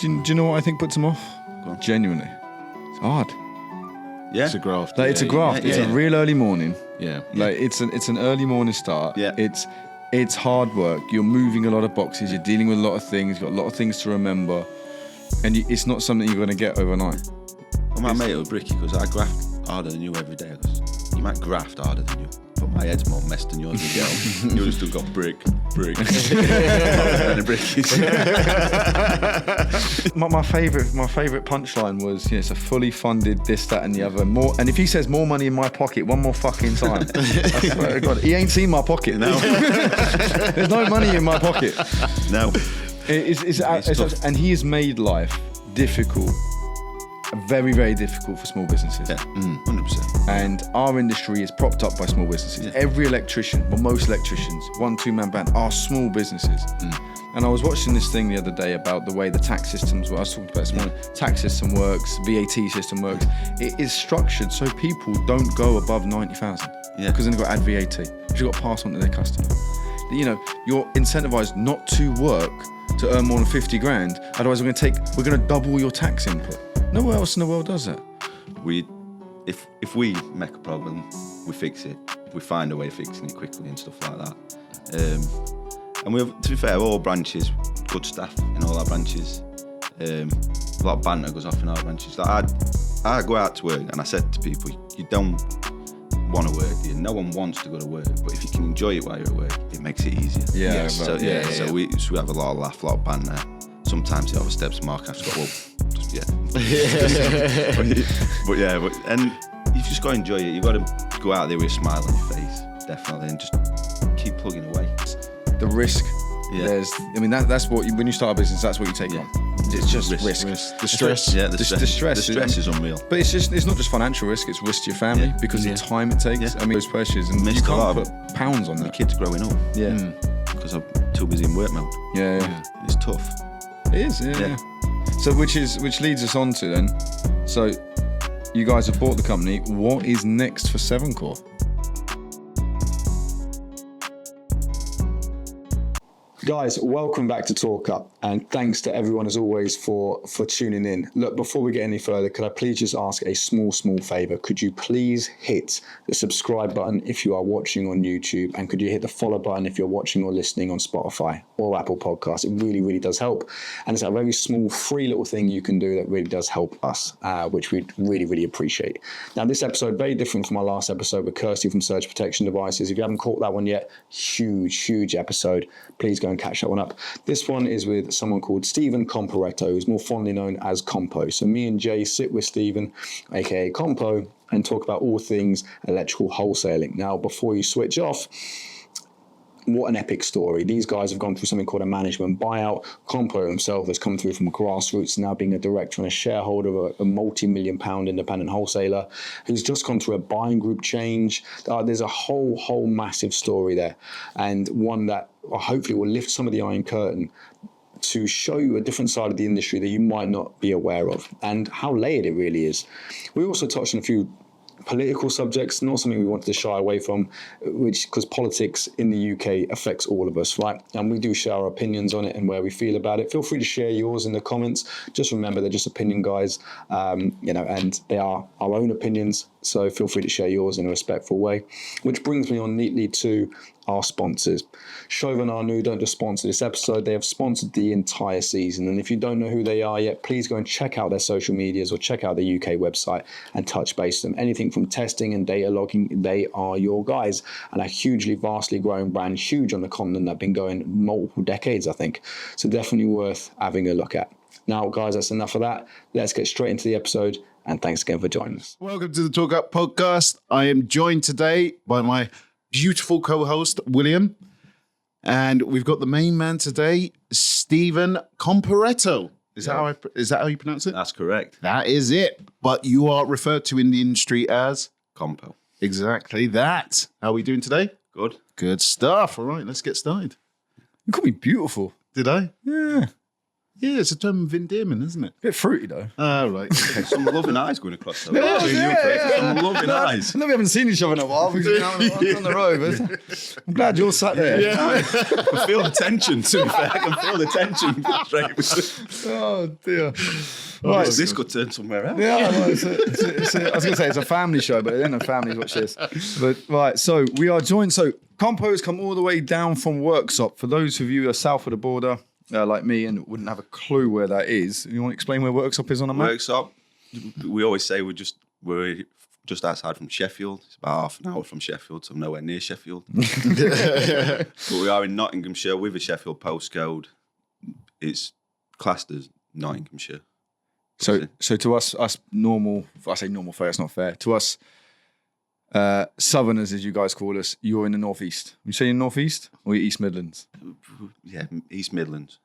Do you know what I think puts them off? Genuinely. It's hard. Yeah. It's a graft. Like, it's a graft. It's a real early morning. Yeah. Like it's an early morning start. Yeah. It's hard work. You're moving a lot of boxes. You're dealing with a lot of things. You've got a lot of things to remember. And it's not something you're going to get overnight. Well, my mate was bricky because I graft harder than you every day. You might graft harder than you, but my head's more messed than yours. You've still got brick. My favourite punchline was, it's a fully funded this, that, and the other. More, and if he says more money in my pocket one more fucking time, I swear to God, he ain't seen my pocket. No. There's no money in my pocket. No. And he has made life difficult. Very, very difficult for small businesses. Yeah, 100%. And our industry is propped up by small businesses. Yeah. Every electrician, well, most electricians, 1-2 man band, are small businesses. And I was watching this thing the other day about the way the tax systems work. I was talking about this morning. Tax system works, VAT system works. It is structured so people don't go above 90,000. Yeah. Because then they've got to add VAT, which you've got to pass on to their customer. You're incentivized not to work to earn more than 50 grand. Otherwise, we're going to double your tax input. Nowhere else in the world does that. If we make a problem, we fix it. We find a way of fixing it quickly and stuff like that. And we have, to be fair, all branches, good staff in all our branches. A lot of banter goes off in our branches. Like I go out to work and I said to people, you don't want to work here. No one wants to go to work, but if you can enjoy it while you're at work, it makes it easier. So we have a lot of laugh, a lot of banter. Sometimes it oversteps mark. I've just got, and you've just got to enjoy it. You've got to go out there with a smile on your face, definitely, and just keep plugging away. The risk, that's what when you start a business, that's what you take on. It's just risk. The stress. Yeah, the stress. The stress is unreal. But it's not just financial risk, it's risk to your family because of the time it takes. Yeah. I mean, those pressures, and you can't put pounds on the that. kids growing up. Yeah. Because I'm too busy in work mode. Yeah. It's tough. It is, yeah. So which leads us on to then. So you guys have bought the company. What is next for Seven Core? Guys, welcome back to Talk Up, and thanks to everyone as always for tuning in. Look, before we get any further, could I please just ask a small favour? Could you please hit the subscribe button if you are watching on YouTube, and could you hit the follow button if you're watching or listening on Spotify or Apple Podcasts? It really, really does help, and it's a very small, free little thing you can do that really does help us, which we really, really appreciate. Now, this episode, very different from our last episode with Kirsty from Surge Protection Devices. If you haven't caught that one yet, huge episode. Please go and catch that one up. This one is with someone called Stephen Comparetto, who's more fondly known as Compo. So me and Jay sit with Stephen, aka Compo, and talk about all things electrical wholesaling. Now, before you switch off, what an epic story. These guys have gone through something called a management buyout. Compo himself has come through from Grassroots, now being a director and a shareholder of a multi-million-pound independent wholesaler who's just gone through a buying group change. There's a whole massive story there, and one that hopefully will lift some of the iron curtain to show you a different side of the industry that you might not be aware of and how layered it really is. We also touched on a few political subjects, not something we wanted to shy away from, because politics in the UK affects all of us, right? And we do share our opinions on it and where we feel about it. Feel free to share yours in the comments. Just remember, they're just opinion guys, and they are our own opinions. So feel free to share yours in a respectful way, which brings me on neatly to our sponsors. Chauvin Arnoux don't just sponsor this episode, they have sponsored the entire season. And if you don't know who they are yet, please go and check out their social medias or check out the UK website and touch base with them. Anything from testing and data logging, they are your guys, and a hugely, vastly growing brand, huge on the continent, that have been going multiple decades, I think. So definitely worth having a look at. Now, guys, that's enough of that. Let's get straight into the episode. And thanks again for joining us. Welcome to the Talk Up podcast. I am joined today by my beautiful co-host, William. And we've got the main man today, Stephen Comparetto. Is that how you pronounce it? That's correct. That is it. But you are referred to in the industry as? Compo. Exactly that. How are we doing today? Good. Good stuff. All right, let's get started. You call me beautiful. Did I? Yeah. Yeah, it's a term of endearment, isn't it? Bit fruity though. Oh, right. Okay. Some loving eyes going across there. Yeah. Some loving eyes. I know we haven't seen each other in a while. We've been out on the road. But I'm glad you're sat there. I can feel the tension, to be fair. I can feel the tension. Oh dear. Right. This could turn somewhere else. Yeah, well, I was going to say it's a family show, but it ain't a family watch this. But right, so we are joined. So Compo has come all the way down from Worksop. For those of you who are south of the border, like me, and wouldn't have a clue where that is, you want to explain where Worksop is on a map? Worksop. We always say we're just outside from Sheffield. It's about half an hour from Sheffield, so I'm nowhere near Sheffield. But we are in Nottinghamshire with a Sheffield postcode. It's classed as Nottinghamshire. So to us normal, I say normal folk, that's not fair. To us, Southerners, as you guys call us, you're in the northeast. You say in northeast or East Midlands? Yeah, East Midlands.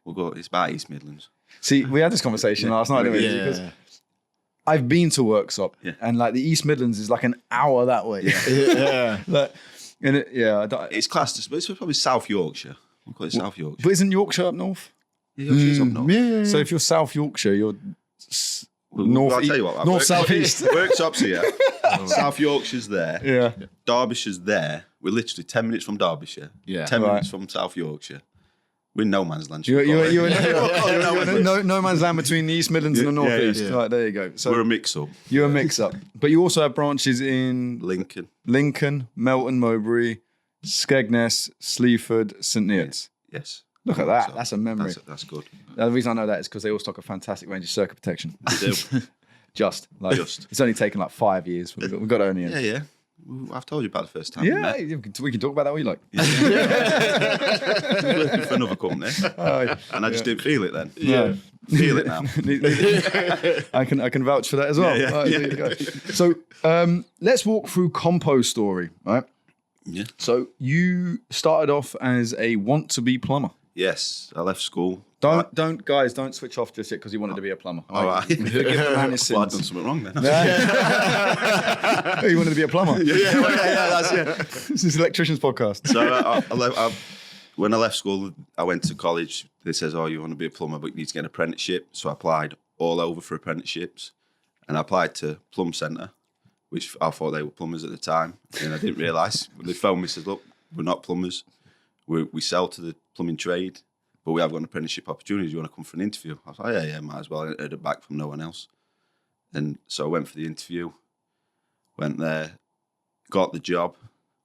It's about East Midlands. See, we had this conversation last night, didn't we? Because I've been to Worksop, and like the East Midlands is like an hour that way. It's classed as, it's probably South Yorkshire. We'll call it South Yorkshire. But isn't Yorkshire up north? Yeah, Yorkshire's up north. Yeah. So if you're South Yorkshire, you're I'll tell you what. north south east. Worksop's here. South Yorkshire's there. Yeah. Derbyshire's there. We're literally 10 minutes from Derbyshire. Yeah. 10 Right. minutes from South Yorkshire. We're in no man's land. You're in no man's land between the East Midlands and the Yeah, northeast. yeah. Right, there you go. So We're a mix-up. you're a mix-up. But you also have branches in Lincoln. Melton, Mowbray, Skegness, Sleaford, St Neots. Yes. Look at that. That's a memory. That's good. The reason I know that is because they all stock a fantastic range of circuit protection. We do. Just. Just. It's only taken like 5 years. We've got it only in. Yeah. I've told you about the first time. Yeah, we can talk about that all you like. Working for another company, and I just didn't feel it then. Yeah. Feel it now. I can vouch for that as well. Yeah. Right, there you go. So let's walk through Compo's story, right? Yeah. So you started off as a want-to-be plumber. Yes, I left school. Don't switch off just yet because you wanted to be a plumber. All right. Forgive the man his Well, I've sins. done something wrong then. Oh, you wanted to be a plumber? That's it. This is electricians podcast. So when I left school, I went to college. They says, "Oh, you want to be a plumber, but you need to get an apprenticeship." So I applied all over for apprenticeships, and I applied to Plum Centre, which I thought they were plumbers at the time, and I didn't realise. They phoned me and said, "Look, we're not plumbers. We sell to the plumbing trade, but we have got an apprenticeship opportunity. Do you want to come for an interview?" I was like, yeah, might as well. I heard it back from no one else. And so I went for the interview, went there, got the job.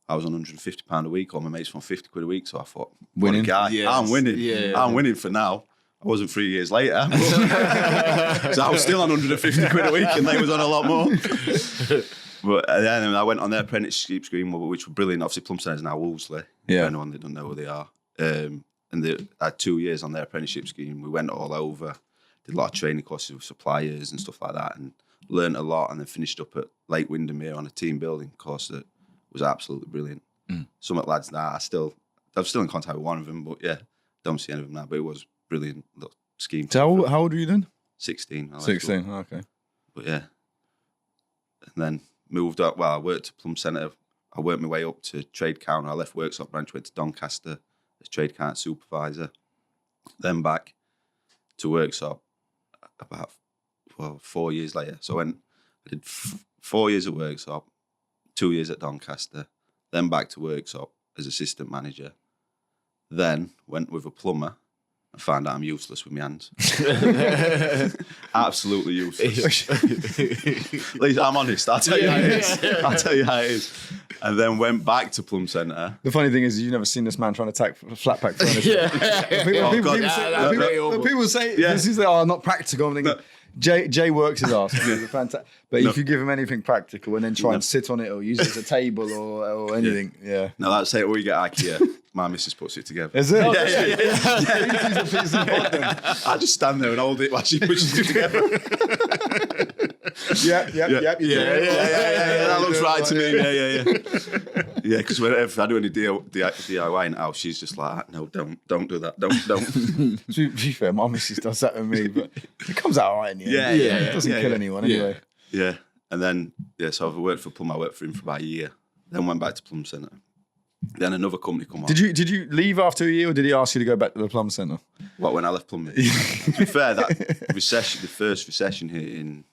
I was on £150 a week, all my mates on £50 a week. So I thought, Winning. What a guy. Yes. I'm winning. Yeah. I'm winning for now. I wasn't 3 years later. So I was still on £150 a week and they was on a lot more. But then I went on their apprenticeship scheme, which were brilliant. Obviously, Plum Centre is now Wholesaler. Yeah. For anyone that doesn't know who they are. And they had 2 years on their apprenticeship scheme. We went all over, did a lot of training courses with suppliers and stuff like that, and learned a lot. And then finished up at Lake Windermere on a team building course that was absolutely brilliant. Some of the lads that I'm still in contact with one of them, but yeah, don't see any of them now. But it was brilliant little scheme. So how old were you then? 16. I left 16. school. Okay. But yeah, and then moved up. Well, I worked at Plum Centre. I worked my way up to trade counter. I left Worksop branch, went to Doncaster as trade counter supervisor. Then back to Worksop about 4 years later. So I did 4 years at Worksop, 2 years at Doncaster, then back to Worksop as assistant manager. Then went with a plumber and found out I'm useless with my hands. Absolutely useless. At least I'm honest. I'll tell you how it is. I'll tell you how it is. And then went back to Plum Centre. The funny thing is, you've never seen this man trying to attack flat pack furniture. People say this is not practical. I'm thinking, Jay works his ass. But if you give him anything practical and then try and sit on it or use it as a table or anything, No, that's it. Where you get IKEA. My missus puts it together. Is it? I just stand there and hold it while she pushes it together. Yep. That looks right to me. Yeah, because whenever I do any DIY in the house, she's just like, no, don't do that. Don't. To be fair, my missus does that with me, but it comes out all right in the end. It doesn't kill anyone anyway. Yeah, and then so I worked for Plum. I worked for him for about a year. Then went back to Plum Centre. Then another company come on. Did you leave after a year, or did he ask you to go back to the plumb centre? What, when I left plumbing? To be fair, that recession, the first recession hit in,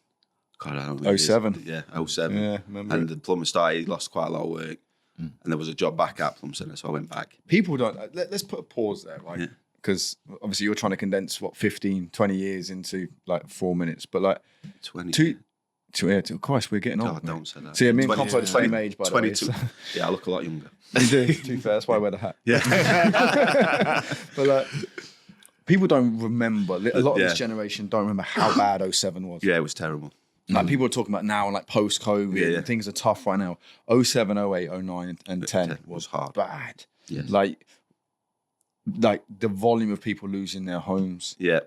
God, I don't know. 07. Yeah, 07. Yeah, remember And it. the plumber started, he lost quite a lot of work. And there was a job back at Plum Centre, so I went back. People don't. Let's put a pause there, right? Yeah. Because obviously you're trying to condense 15, 20 years into like 4 minutes, but like 20. Christ, we're getting God, old. don't say that. See, me and 20, Compo are the same age, by the way. 22. So. Yeah, I look a lot younger. You do. To be fair, that's why I wear the hat. Yeah. But like, people don't remember. A lot of Yeah. this generation don't remember how bad 07 was. Yeah, it was terrible. Like people are talking about now, like post-COVID, Yeah. and things are tough right now. 07, 08, 09, and 10 was hard. bad. Yes. Like the volume of people losing their homes, Yeah.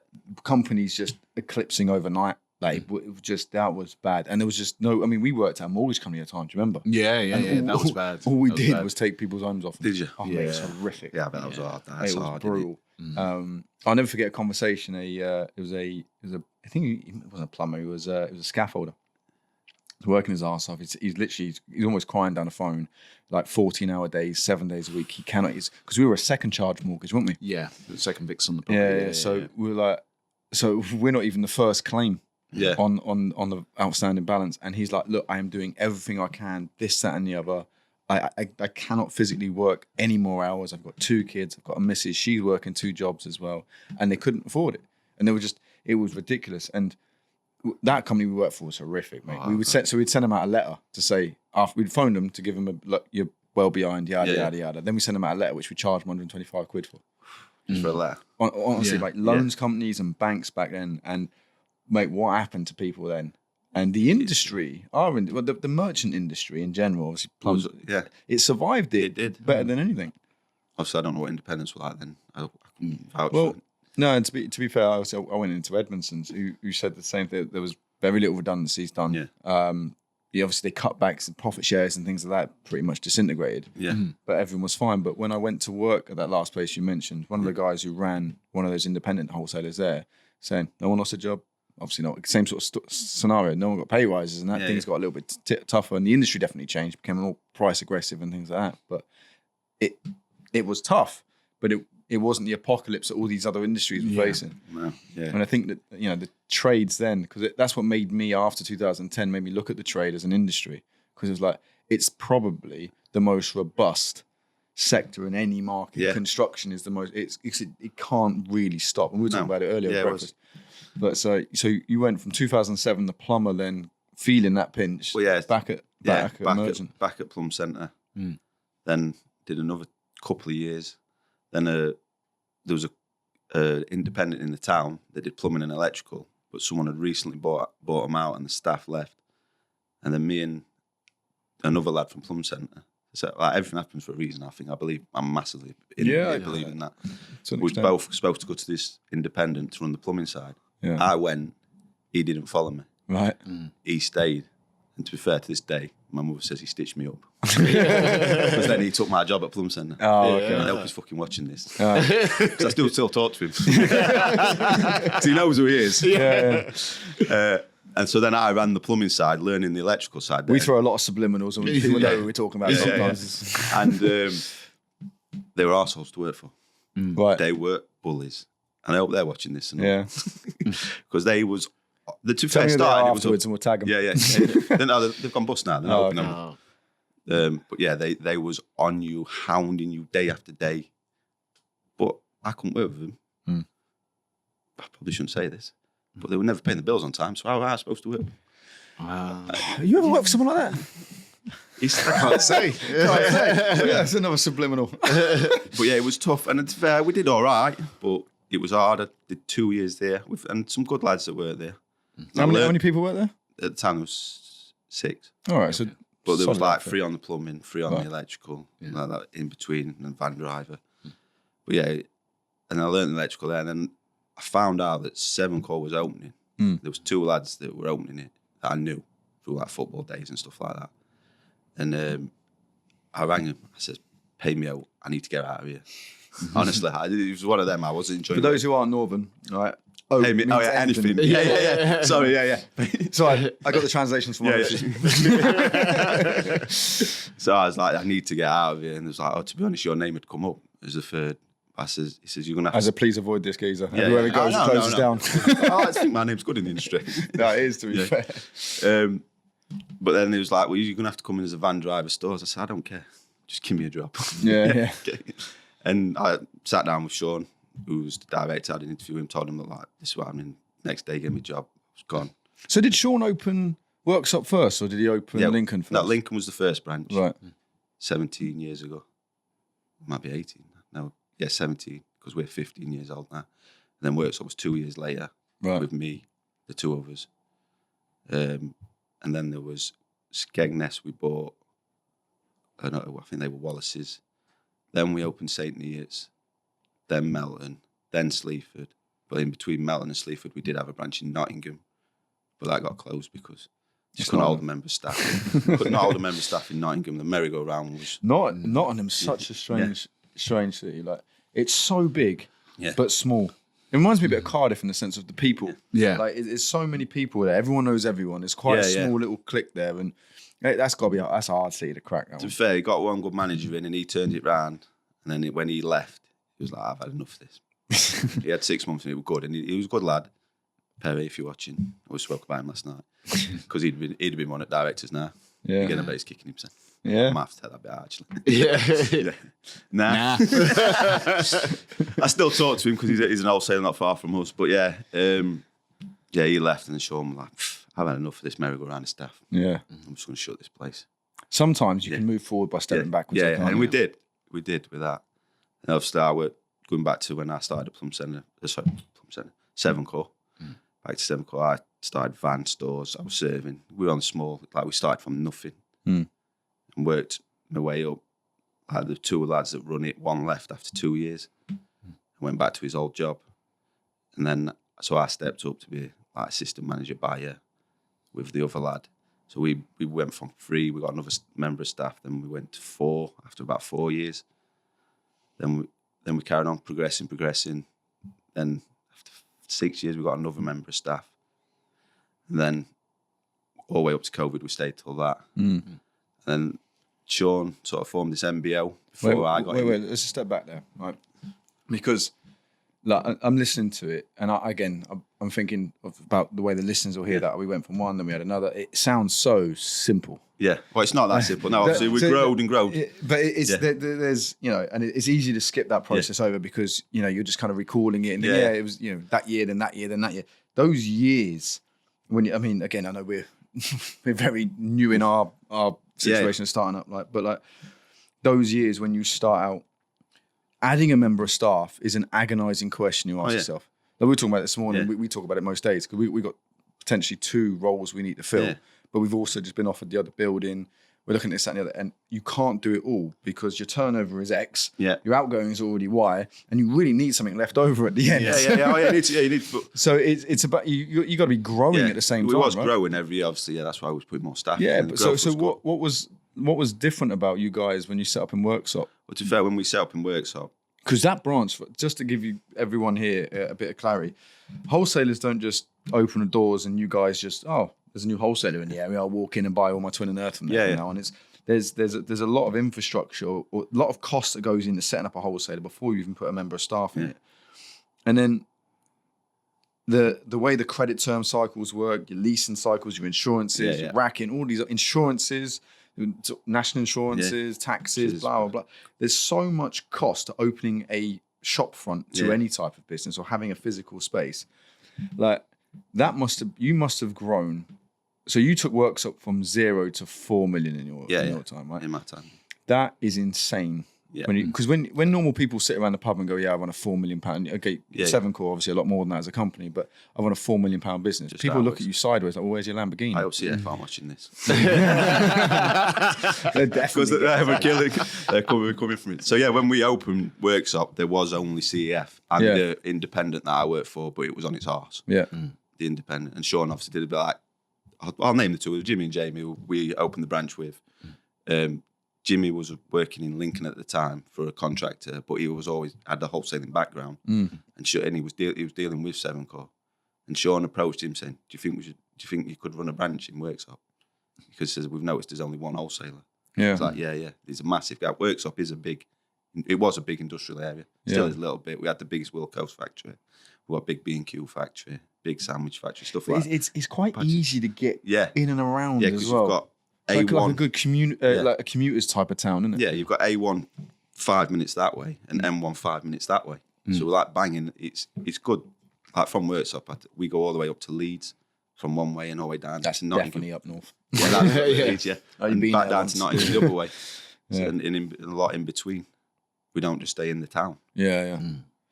companies just eclipsing overnight. Like it was just, that was bad. And there was just no, I mean, we worked at a mortgage company at a time, do you remember? Yeah. And That was bad. All we That was did bad. was take people's homes off them. Did you? Oh, mate, it was horrific. Yeah, I bet that was hard. That's It was hard. brutal. I'll never forget a conversation. I think he wasn't a plumber. He was a scaffolder. He's working his ass off. He's almost crying down the phone, like 14-hour days, 7 days a week. He cannot. Because we were a second charge mortgage, weren't we? Yeah, the second VIX on the property. Yeah. So we were like, so we're not even the first claim. Yeah. On the outstanding balance, and he's like, look, I am doing everything I can, this, that, and the other. I cannot physically work any more hours. I've got 2 kids. I've got a missus. She's working 2 jobs as well, and they couldn't afford it. And they were it was ridiculous. And that company we worked for was horrific, mate. We'd send them out a letter to say, after we'd phone them to give them a look, you're well behind, yada. Then we send them out a letter which we charged them 125 quid for. Just for a letter. Honestly, like loans companies and banks back then, and mate, what happened to people then? And the industry, the merchant industry in general, obviously, plums, it survived it. It did. Better than anything. Obviously, I don't know what independents were like then. I couldn't vouch Well, for it. no, and to be fair, I went into Edmondson's, who said the same thing. There was very little redundancies done. Yeah. Obviously, they cut back some profit shares and things like that, pretty much disintegrated. Yeah. But everyone was fine. But when I went to work at that last place you mentioned, one of the guys who ran one of those independent wholesalers there, saying, no one lost a job. Obviously not. Same sort of scenario. No one got pay rises and that. Things got a little bit tougher. And the industry definitely changed, became more price aggressive and things like that. But it was tough. But it wasn't the apocalypse that all these other industries were facing. No. Yeah. And I think that, the trades then, because that's what made me, after 2010, made me look at the trade as an industry. Because it was like, it's probably the most robust sector in any market. Yeah. Construction is the most, it can't really stop. And we were talking about it earlier at breakfast. But so you went from 2007, the plumber, then feeling that pinch, back at Merchant. Back at Plum Centre. Then did another couple of years. Then there was a independent in the town that did plumbing and electrical, but someone had recently bought them out and the staff left. And then me and another lad from Plum Centre. So everything happens for a reason, I think. I'm massively believe in that. We were both supposed to go to this independent to run the plumbing side. Yeah. I went, he didn't follow me. Right. He stayed. And to be fair, to this day, my mother says he stitched me up. Because then he took my job at Plum Centre. Oh, okay. And I hope he's fucking watching this. Because I still talk to him. Because he knows who he is. Yeah. And so then I ran the plumbing side, learning the electrical side. We throw a lot of subliminals and people know who we're talking about sometimes. And they were arseholes to work for. Right. They were bullies. And I hope they're watching this. Yeah. Because they was... The two Tell me first who they are started... afterwards and we'll tag them. Yeah. They've gone bust now. They're not open anymore. But yeah, they was on you, hounding you day after day. But I couldn't work with them. I probably shouldn't say this. But they were never paying the bills on time, so how was I supposed to work? Wow. You ever worked for someone like that? I can't say. That's another subliminal. But yeah, it was tough. And to be fair, we did all right, but it was hard. I did 2 years there, and some good lads that worked there. How many people work there? At the time, there was 6. All right, so... But there was solid like outfit. 3 on the plumbing, 3 on the electrical, like that in between, and van driver. But yeah, and I learned electrical there, and then I found out that 7 Core was opening. There was 2 lads that were opening it that I knew through like football days and stuff like that. And I rang him. I said, "Pay me out. I need to get out of here." Honestly, it was one of them. I wasn't enjoying. For those who aren't Northern, right, Oh, Hey, means anything. Yeah. Sorry, yeah. Sorry, I got the translations from Yeah, yeah. So I was like, I need to get out of here. And it was like, oh, to be honest, your name had come up as the third. He says, you're going to have As a please avoid this geezer. Yeah, Everywhere yeah. it goes, No, it closes down. I think my name's good in the industry. No, it is, to be fair. But then he was like, well, you're going to have to come in as a van driver stores. I said, I don't care. Just give me a job. Yeah. And I sat down with Sean, who was the director. I did an interview him, told him that, like, this is what I'm in. Next day, he gave me a job. I was gone. So did Sean open Workshop first, or did he open Lincoln first? No, Lincoln was the first branch. Right. 17 years ago. Might be 18. No, yeah, 17, because we're 15 years old now. And then Workshop was 2 years later with me, the two of us. And then there was Skegness we bought. I think they were Wallace's. Then we opened St. Neots, then Melton, then Sleaford. But in between Melton and Sleaford, we did have a branch in Nottingham. But that got closed because just couldn't hold the member staff. Couldn't hold the member staff in Nottingham. The merry-go-round was... Nottingham's such a strange city. Like, it's so big, Yeah. but small. It reminds me a bit of Cardiff in the sense of the people. Yeah. Like, there's so many people there. Everyone knows everyone. It's quite a small little clique there. And that's got to be... That's a hard city to crack, that To one. be fair, he got one good manager in and he turned it round. And then when he left, he was like, I've had enough of this. He had 6 months and it was good. And he was a good lad. Perry, if you're watching, I spoke about him last night. Because he'd been one of the directors now. Yeah. Again, I bet he's kicking himself. Yeah. I might have to take that bit out, actually. Yeah. Nah. I still talk to him because he's an wholesaler not far from us. But yeah, he left and then Sean was like, I've had enough of this merry-go-round of stuff. Yeah. I'm just going to shut this place. Sometimes you can move forward by stepping backwards. Yeah, can't and you? we did with that. And obviously I worked, going back to when I started at Plum Centre, Seven Core. Back to Seven Core, I started van stores, I was serving. We were on small, like we started from nothing and worked my way up. I had the two lads that run it, one left after 2 years. I went back to his old job. And then, so I stepped up to be like assistant manager buyer with the other lad. So we went from 3, we got another member of staff, then we went to 4 after about 4 years. Then we carried on progressing. Then after 6 years, we got another member of staff. And then all the way up to COVID, we stayed till that. And then Sean sort of formed this MBO before I got in. Wait, let's just step back there, right? Because like, I'm listening to it, and I'm thinking about the way the listeners will hear that. We went from one, then we had another. It sounds so simple. Yeah, well, it's not that simple. No, obviously we growed and growed. But there's, and it's easy to skip that process over because, you're just kind of recalling it. And it was, that year, then that year, then that year. Those years, again, I know we're very new in our situation of starting up, but those years when you start out, adding a member of staff is an agonising question you ask yourself. Like we were talking about it this morning. We talk about it most days because we got potentially 2 roles we need to fill, but we've also just been offered the other building. We're looking at this, that, and the other, and you can't do it all because your turnover is X, your outgoing is already Y, and you really need something left over at the end. You need to. So it's about you got to be growing at the same time. We was right? growing every year, obviously. Yeah, that's why we put more staff. Yeah, in. but so what was different about you guys when you set up in Workshop? Well, to be fair, when we set up in Workshop, because that branch, just to give you everyone here a bit of clarity, wholesalers don't just open the doors and you guys just, there's a new wholesaler in the area, I'll walk in and buy all my Twin and Earth from there now. And there's a lot of infrastructure or a lot of cost that goes into setting up a wholesaler before you even put a member of staff in it. And then the way the credit term cycles work, your leasing cycles, your insurances, your racking, all these insurances, national insurances, taxes, blah, blah, blah. There's so much cost to opening a shop front to any type of business or having a physical space. Like you must have grown. So you took Workshop from 0 to 4 million in your time, right? In my time. That is insane. Yeah. Because when normal people sit around the pub and go, I want a £4 million. Okay, Seven Core obviously a lot more than that as a company, but I want a £4 million business. Just people look at you sideways like, where's your Lamborghini? I hope CF aren't watching this. They're definitely they're coming from it. So yeah, when we opened Workshop, there was only CEF and the independent that I worked for, but it was on its arse. Yeah, the independent, and Sean obviously did a bit like I'll name the two, Jimmy and Jamie. We opened the branch with. Jimmy was working in Lincoln at the time for a contractor, but he was always had the wholesaling background, and he was dealing with Seven Core. And Sean approached him saying, "Do you think you could run a branch in Worksop?" Because says we've noticed there's only one wholesaler. Yeah. It's like, yeah. There's a massive gap. Worksop is it was a big industrial area. Still is a little bit. We had the biggest Wilco's factory. We got a big B&Q factory, big sandwich factory, stuff like that. It's quite easy to get in and around Yeah, as because well. you've got It's A1. like a good like a commuter's type of town, isn't it? Yeah, you've got A1 5 minutes that way and M1 5 minutes that way. So we're like banging. It's good. Like from Worksop, we go all the way up to Leeds from one way and all the way down That's to Nottingham. definitely up north. Yeah, that's Leeds, yeah. Oh, you've And been back there down once. to Nottingham the other way. So, Yeah. and a lot in between. We don't just stay in the town. Yeah.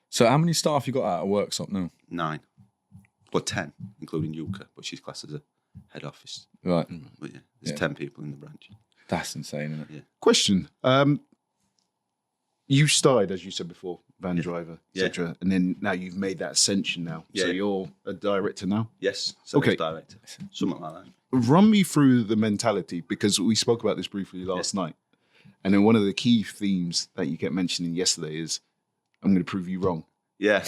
So how many staff you got out of Worksop now? 9. Well, 10, including Yuka, but she's classed as a head office. Right. But yeah, there's 10 people in the branch. That's insane, isn't it? Yeah. Question. You started, as you said before, van driver, etc. And then now you've made that ascension now. So Yeah. you're a director now. Yes, sales Okay. director. Something like that. Run me through the mentality, because we spoke about this briefly last night. And then one of the key themes that you kept mentioning yesterday is, I'm going to prove you wrong. Yeah.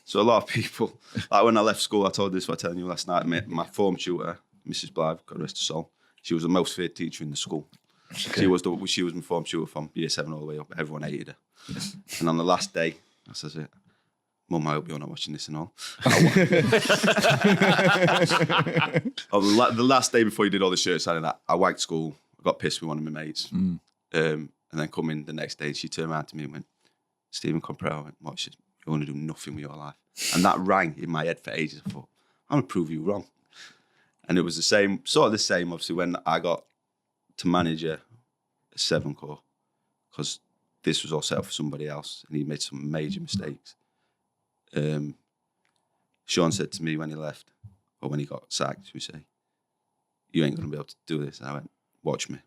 So a lot of people, like when I left school, I told this, what I was telling you last night, my form tutor, Mrs. Blythe, God rest her soul, she was the most feared teacher in the school. Okay. She was my form tutor from year 7 all the way up. Everyone hated her. And on the last day, I says, Mum, I hope you're not watching this and all. The last day before you did all the shirt signing, I wagged school. I got pissed with one of my mates. And then come in the next day, she turned around to me and went, Stephen Comparetto, I went, what? She said, you're going to do nothing with your life. And that rang in my head for ages. I thought, I'm going to prove you wrong. And it was the same, obviously, when I got to manage a 7 core, because this was all set up for somebody else, and he made some major mistakes. Sean said to me when he left, or when he got sacked, we say, you ain't going to be able to do this. And I went, watch me.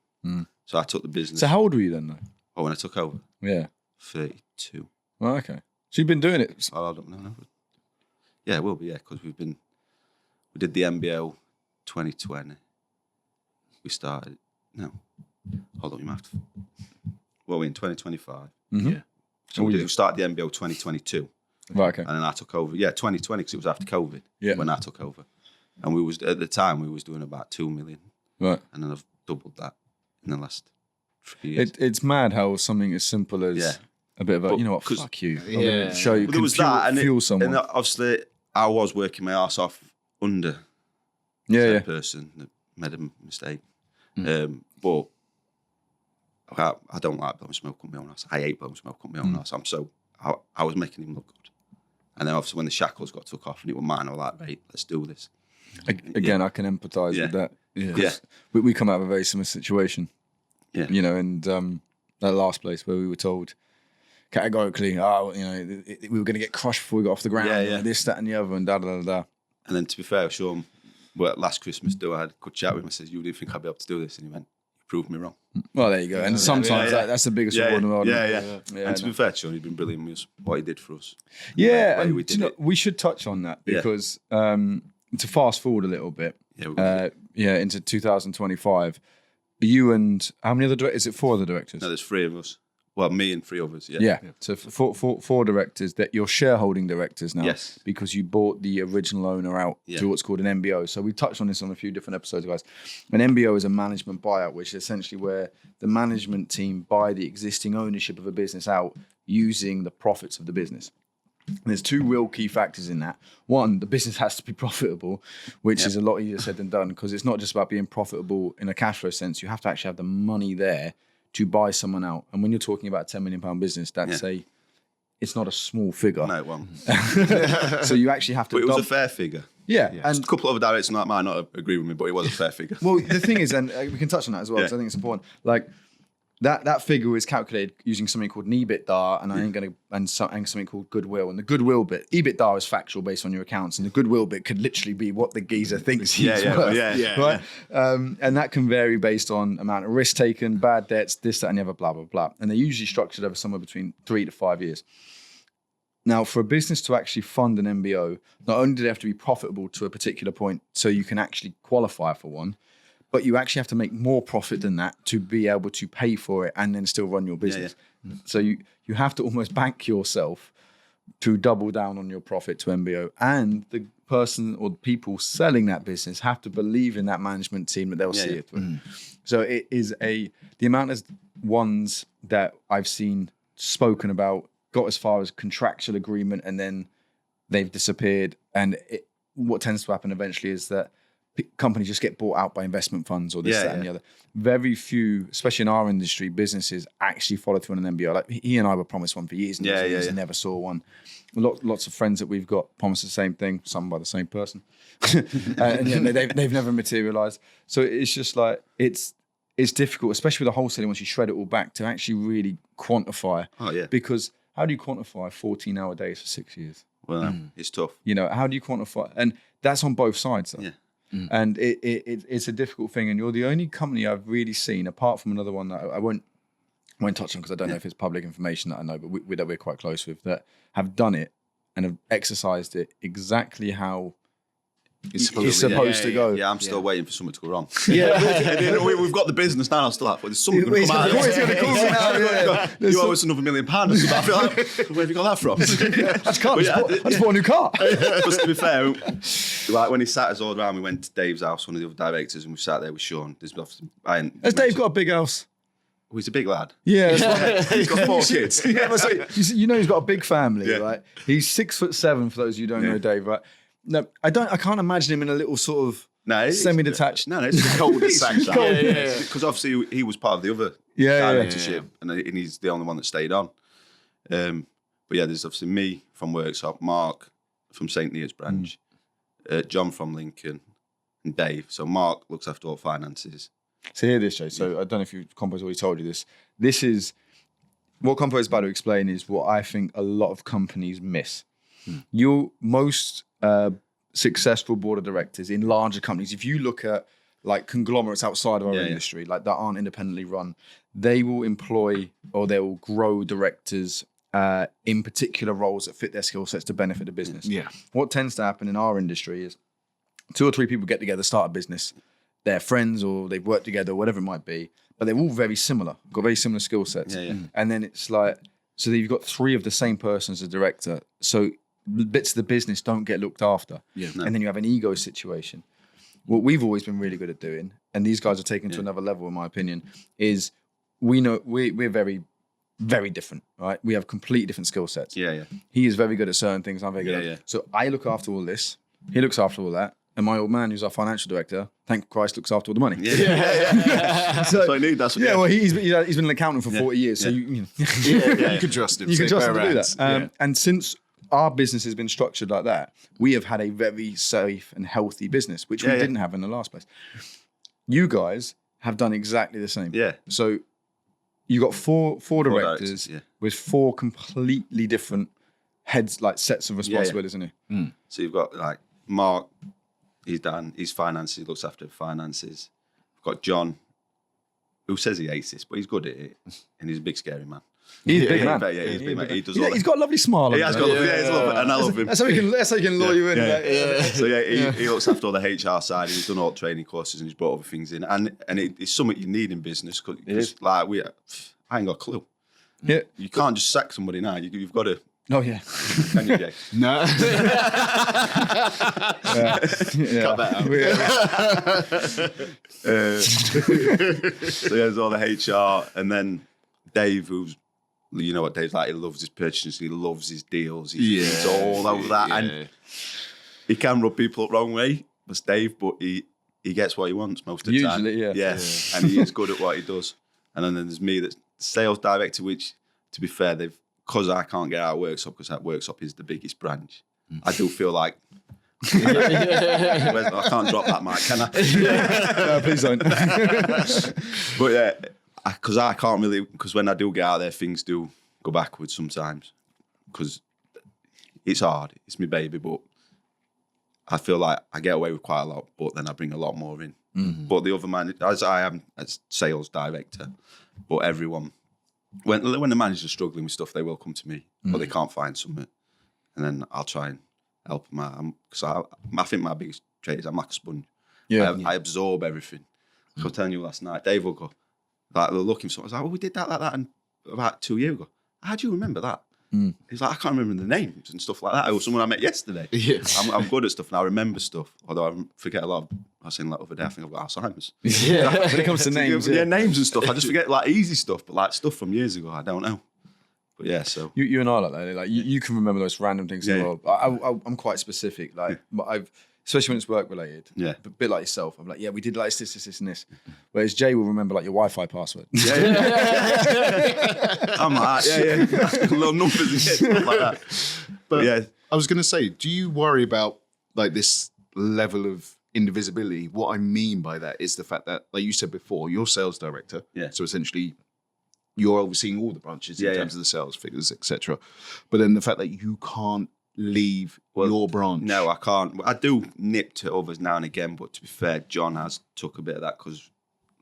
So I took the business. So how old were you then, though? Oh, when I took over? Yeah. 32. Well, okay. So you've been doing it. Oh, I don't know. No. Yeah, it will be, because we did the MBO 2020. We started, hold on, you might have to. Well, we're in 2025. Yeah. So we started the MBO 2022. Right, okay. And then I took over. Yeah, 2020, because it was after COVID when I took over. And at the time, we was doing about 2 million. Right. And then I've doubled that in the last 3 years. It's mad how something as simple as a bit of a, you know what, fuck you. I'm going to show you. But there was that, fuel someone. And obviously, I was working my arse off under that person that made a mistake. But I don't like blowing smoke up my own ass. I hate blowing smoke up my own ass. I was making him look good. And then obviously when the shackles got took off and it was mine, I was like, right, let's do this. Again, I can empathise with that. Yeah. We come out of a very similar situation. Yeah. You know, and that last place where we were told categorically, we were going to get crushed before we got off the ground. And this, that, and the other, and da. And then to be fair, Sean, last Christmas, I had a good chat with him. I said, you didn't think I'd be able to do this? And he went, you proved me wrong. Well, there you go. And sometimes that's the biggest reward in the world. Yeah. And to be fair, Sean, he's been brilliant with us, what he did for us. Yeah, and we should touch on that because to fast forward a little bit, into 2025, you and how many other directors? Is it 4 other directors? No, there's 3 of us. Well, me and 3 others, Yeah. So 4 directors, that you're shareholding directors now. Yes. Because you bought the original owner out to what's called an MBO. So we touched on this on a few different episodes, guys. An MBO is a management buyout, which is essentially where the management team buy the existing ownership of a business out using the profits of the business. And there's 2 real key factors in that. One, the business has to be profitable, which is a lot easier said than done, because it's not just about being profitable in a cash flow sense. You have to actually have the money there to buy someone out. And when you're talking about a £10 million business, it's not a small figure. No, it won't. So you actually have to... But it was a fair figure. Yeah. And a couple of other directors might not agree with me, but it was a fair figure. Well, the thing is, and we can touch on that as well, because I think it's important. Like, that figure is calculated using something called an EBITDA, and something called goodwill. And the goodwill bit, EBITDA is factual based on your accounts, and the goodwill bit could literally be what the geezer thinks he's worth. Right? And that can vary based on amount of risk taken, bad debts, this, that, and the other, blah, blah, blah. And they're usually structured over somewhere between 3 to 5 years. Now, for a business to actually fund an MBO, not only do they have to be profitable to a particular point so you can actually qualify for one, but you actually have to make more profit than that to be able to pay for it and then still run your business. So you have to almost bank yourself to double down on your profit to MBO, and the person or the people selling that business have to believe in that management team that they'll see it through. So it is the amount of ones that I've seen spoken about got as far as contractual agreement and then they've disappeared. And what tends to happen eventually is that companies just get bought out by investment funds or this, that, and the other. Very few, especially in our industry, businesses actually follow through on an MBO. Like he and I were promised one for years and years and never saw one. Lots of friends that we've got promised the same thing, some by the same person, and they've never materialised. So it's just like it's difficult, especially with the wholesaling once you shred it all back to actually really quantify. Oh yeah. Because how do you quantify 14-hour days for 6 years? Well, it's tough. You know, how do you quantify? And that's on both sides, though. Yeah. And it's a difficult thing. And you're the only company I've really seen, apart from another one that I won't touch on because I don't know if it's public information that I know, but that we're quite close with, that have done it and have exercised it exactly how it's supposed to go. Yeah, I'm still waiting for something to go wrong. Yeah, we've got the business now. I'm still like, well, there's something going to come out. You owe us another £1 million. I feel like, where have you got that from? I just bought a new car. But to be fair, like when he sat us all around, we went to Dave's house, one of the other directors, and we sat there with Sean. Has Dave got a big house? Oh, he's a big lad. Yeah, he's got 4 kids. You know he's got a big family, right? He's 6'7" for those of you who don't know Dave, right? No, I can't imagine him in a little sort of semi-detached. No, it's a cul-de-sac. Because obviously he was part of the other directorship, and he's the only one that stayed on. But yeah, there's obviously me from Workshop, Mark from St. Neots branch, John from Lincoln, and Dave. So Mark looks after all finances. So hear this, Jay. So I don't know if Compo's already told you this. This is what Compo is about to explain is what I think a lot of companies miss. Most successful board of directors in larger companies, if you look at like conglomerates outside of our industry, like that aren't independently run, they will employ or they will grow directors in particular roles that fit their skill sets to benefit the business. Yeah. What tends to happen in our industry is 2 or 3 people get together, start a business. They're friends or they've worked together, whatever it might be, but they're all very similar, got very similar skill sets. And then it's like, so you've got 3 of the same person as a director. So bits of the business don't get looked after. And then you have an ego situation. What we've always been really good at doing, and these guys are taken to another level, in my opinion, is we know we're very, very different, right? We have completely different skill sets. He is very good at certain things. I'm very good at So I look after all this. He looks after all that. And my old man, who's our financial director, thank Christ, looks after all the money. So, that's what I need. That's what. Well, he's been an accountant for 40 years, so you can trust him. You can trust him to do that. And since our business has been structured like that, we have had a very safe and healthy business, which we didn't have in the last place. You guys have done exactly the same. So you got four directors with 4 completely different heads, like sets of responsibilities, isn't it? So you've got like Mark. He's finances, he looks after finances. We've got John, who says he hates this, but he's good at it. And he's a big, scary man. He's a big man. He's a big man. He does he's got a lovely smile. He has got and I love him. That's how he can lure you in. So he looks after all the HR side. He's done all training courses and he's brought other things in. And it's something you need in business because like I ain't got a clue. You can't just sack somebody now. You've got to. Oh yeah. Can you, Jay? No. Cut that out. So there's all the HR, and then Dave, who's, you know what Dave's like. He loves his purchases. He loves his deals. He's all over that, and he can rub people up the wrong way. That's Dave, but he gets what he wants most of the time. Usually, and he is good at what he does. And then there's me, that's sales director, which, to be fair, because I can't get out of Workshop, because that Workshop is the biggest branch. I do feel like I can't drop that mic, can I? No, please don't. But because I can't really, because when I do get out there, things do go backwards sometimes. Because it's hard, it's my baby, but I feel like I get away with quite a lot, but then I bring a lot more in. But the other man, as I am as sales director, but everyone, when the manager's struggling with stuff, they will come to me, but they can't find something, and then I'll try and help them out. Because I think my biggest trait is I'm like a sponge. I absorb everything. I was telling you last night, Dave will go, like, they're looking for something. I was like, well, we did that like that and about 2 years ago. How do you remember that? He's like, I can't remember the names and stuff like that. Or someone I met yesterday. Yeah. I'm good at stuff and I remember stuff. Although I forget a lot. I was saying that other day, I think I've got Alzheimer's. Yeah, when it comes to names, Yeah, names and stuff. I just forget like easy stuff, but like stuff from years ago, I don't know. But yeah, so You and I like that. Like you can remember those random things in the Yeah. world. I'm quite specific. Like but especially when it's work related. Yeah. A bit like yourself. I'm like, yeah, we did like this, and this. Whereas Jay will remember like your Wi-Fi password. yeah. I'm like, yeah. Little numbers and stuff like that. But yeah. I was going to say, do you worry about like this level of indivisibility? What I mean by that is the fact that, like you said before, you're sales director. Yeah. So essentially, you're overseeing all the branches in Yeah, terms of the sales figures, etc. But then the fact that you can't leave your branch. No, I can't. I do nip to others now and again, but to be fair, John has took a bit of that because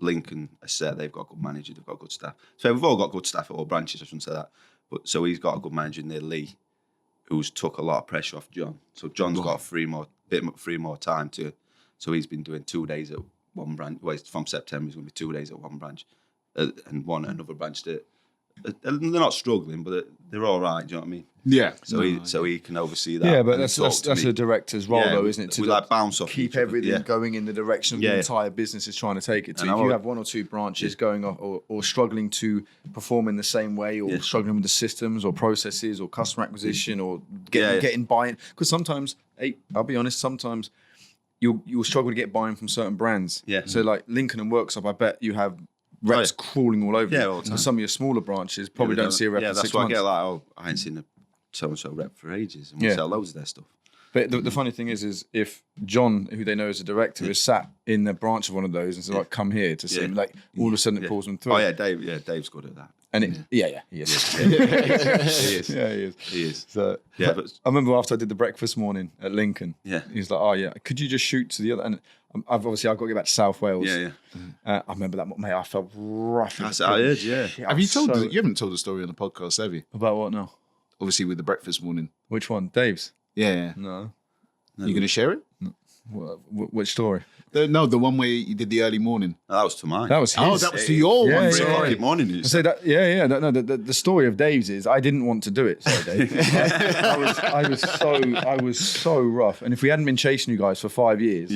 Lincoln has said they've got a good manager, they've got good staff. So we've all got good staff at all branches, I shouldn't say that. But so he's got a good manager in there, Lee, who's took a lot of pressure off John. So John's got three more time to. So he's been doing 2 days at one branch. Well, from September, he's going to be 2 days at one branch and another branch. They're not struggling, but they're all right. Do you know what I mean? Yeah. So he can oversee that. Yeah, but and that's talk to me. a director's role, though, isn't it? We like bounce off keep each other. everything going in the direction of the entire business is trying to take it to. If you have one or two branches going off or struggling to perform in the same way, or struggling with the systems or processes or customer acquisition or getting buy-in, because sometimes, I'll be honest, sometimes you'll struggle to get buy-in from certain brands. Yeah. So like Lincoln and Workshop, I bet you have reps crawling all over you. All the time. And some of your smaller branches probably don't see a rep for 6 months. That's why I get like, I ain't seen a so-and-so rep for ages, and we sell loads of their stuff. But the funny thing is if John, who they know as a director, is sat in the branch of one of those and said, like, come here to see him, like all of a sudden it pulls them through. Oh yeah, Dave's good at that. And he is. He is. Yeah, he is. He is. So, but I remember after I did the breakfast morning at Lincoln, he was like, oh yeah, could you just shoot to the other? And I've got to get back to South Wales. Yeah. I remember that, mate, I felt rough. I heard, yeah. Have you told? You haven't told the story on the podcast, have you? About what now? Obviously, with the breakfast morning. Which one? Dave's? Yeah. No. You going to share it? Which story? The one where you did the early morning. No, that was to mine. That was his. Oh, that was to your one. Yeah. Sorry. Morning. You So that, no. The story of Dave's is I didn't want to do it. Sorry, Dave. I was so rough. And if we hadn't been chasing you guys for 5 years,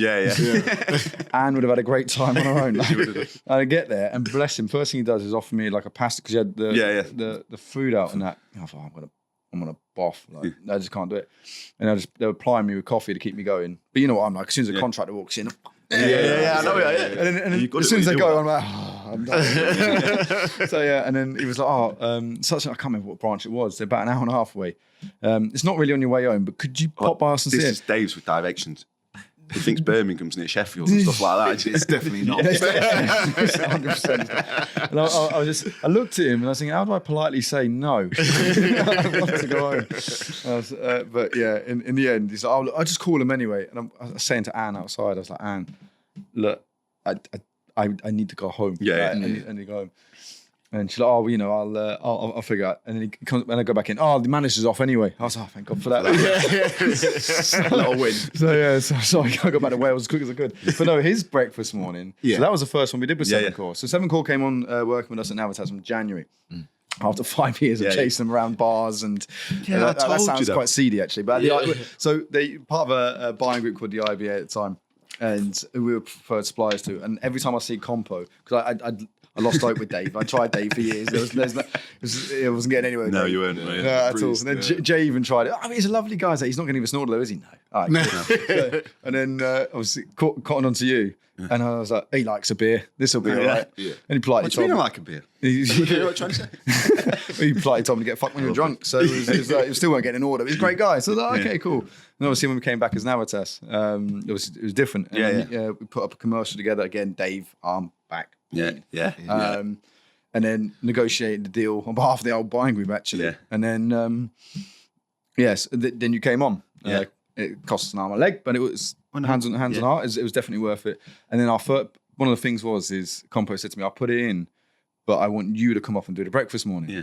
Anne would have had a great time on her own. I get there, and bless him. First thing he does is offer me like a pasta because he had the food out and that. I thought I'm gonna boff. Like, I just can't do it. And they were plying me with coffee to keep me going. But you know what I'm like. As soon as a contractor walks in. I know. And then as soon as they go, I'm like, I'm done. So and then he was like, I can't remember what branch it was. They're about an hour and a half away. It's not really on your way home, but could you pop by us and see it? This is Dave's with directions. He thinks Birmingham's near Sheffield and stuff like that. It's definitely not. 100%. And I looked at him and I was thinking, how do I politely say no? I want to go home. But yeah, in the end, he's like, I'll just call him anyway. And I was saying to Anne outside, I was like, Anne, look, I need to go home. I need to go home. And she's like, I'll figure out. And then he comes, and I go back in. Oh, the manager's off anyway. I was like, thank God for that. Little win. So I got back to Wales as quick as I could. But no, his breakfast morning. So that was the first one we did with Seven Core. So Seven Core came on working with us at Navitas from January. After 5 years of chasing them around bars and that sounds quite seedy actually. But so they part of a buying group called the IBA at the time, and we were preferred suppliers to. And every time I see Compo, because I lost hope with Dave. I tried Dave for years. It wasn't getting anywhere. No, you weren't. Right? No, at all. And then Jay even tried it. I mean, he's a lovely guy. He's not going to give us an order though, is he? No. All right, cool. And then I was cotton onto you. And I was like, he likes a beer. This will be all right. Yeah. And he politely what do you mean I like a beer? You know what I'm trying to say? He politely told me to get fucked when you're drunk. So he still weren't getting an order. He's a great guy. So I was like, okay, cool. And obviously when we came back as Navitas, it was different. And we put up a commercial together. Again, Dave, I'm back. Yeah. And then negotiated the deal on behalf of the old buying group, actually. Yeah. And then, then you came on. It cost us an arm and a leg, but it was hands on heart. It was definitely worth it. And then one of the things is Compo said to me, I'll put it in, but I want you to come off and do the breakfast morning. Yeah.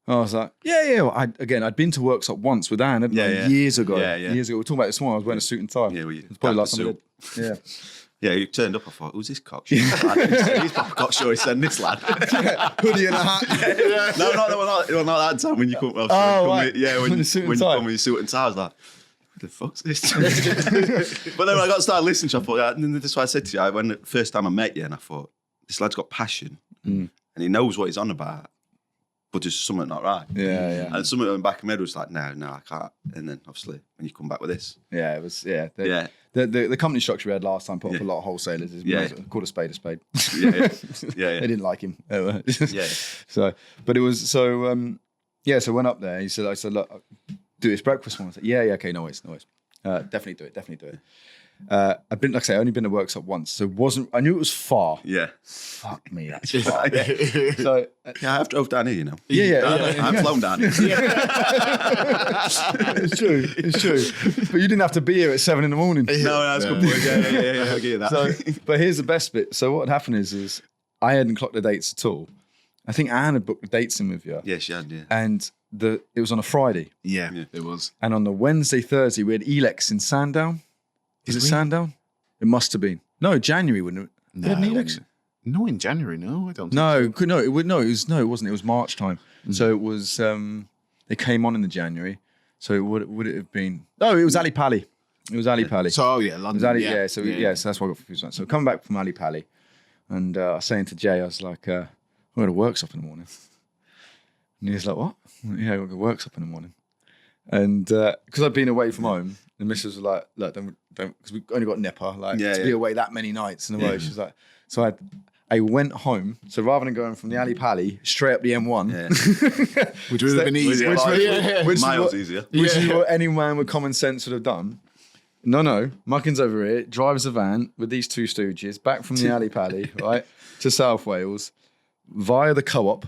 I was like, Well, I'd been to workshop once with Anne years ago. Years ago. We were talking about it this morning. I was wearing a suit and tie. Yeah, it's probably last time I did. Yeah. Yeah, he turned up. I thought, who's this cocksure? He's proper cocksure. He sent this lad. Hoodie and a hat. No, not that time when you come. Well, right. when In you a suit and when you tie. come with your suit and tie, I was like, what the fuck's this? But then when I got started listening to you, I thought, yeah, and that's why I said to you, when the first time I met you, and I thought, this lad's got passion, and he knows what he's on about, but there's something not right. Yeah. And something in the back of my head was like, no, I can't. And then obviously when you come back with this, Yeah, it was. Yeah, yeah. The company structure we had last time put up a lot of wholesalers. Yeah. Called a spade a spade. Yeah. They didn't like him. Yeah. So, but it was so. Yeah, so I went up there. I said, look, do this breakfast one. I said, yeah, okay, no worries. Definitely do it. I've been, like I say, only been to workshop once, so I knew it was far. Yeah. Fuck me, that's far. Yeah. So Yeah, I've drove down here, you know. yeah. I've flown down here. It's true. But you didn't have to be here at 7 a.m. No, that's a good point. Yeah, I get that. So, but here's the best bit. So what had happened is I hadn't clocked the dates at all. I think Anne had booked the dates in with you. Yeah, she had, yeah. And it was on a Friday. Yeah, it was. And on the Wednesday, Thursday, we had Elex in Sandown. Is it Sandown? It must have been. No, January, wouldn't it? No, no, in January, no, I don't think No, it wasn't. It was March time. So it was, they came on in the January. So would it have been, no, it was Ali Pali. It was Ali Pali. so. Oh, yeah, It London. was Ali, so that's why I got confused. So coming back from Ali Pali, and I was saying to Jay, I was like, we're going to workshop in the morning. And he was like, what? Yeah, we're going to workshop in the morning. And because I'd been away from home, the missus was like, look, don't, because we've only got Nipper, to be away that many nights in a row. She's like, so I went home. So rather than going from the Ali Pali straight up the M1, which would have been easier. Miles easier. which is what any man with common sense would have done. No, Muckins over here drives a van with these two stooges back from the Ali Pali, right, to South Wales via the co-op,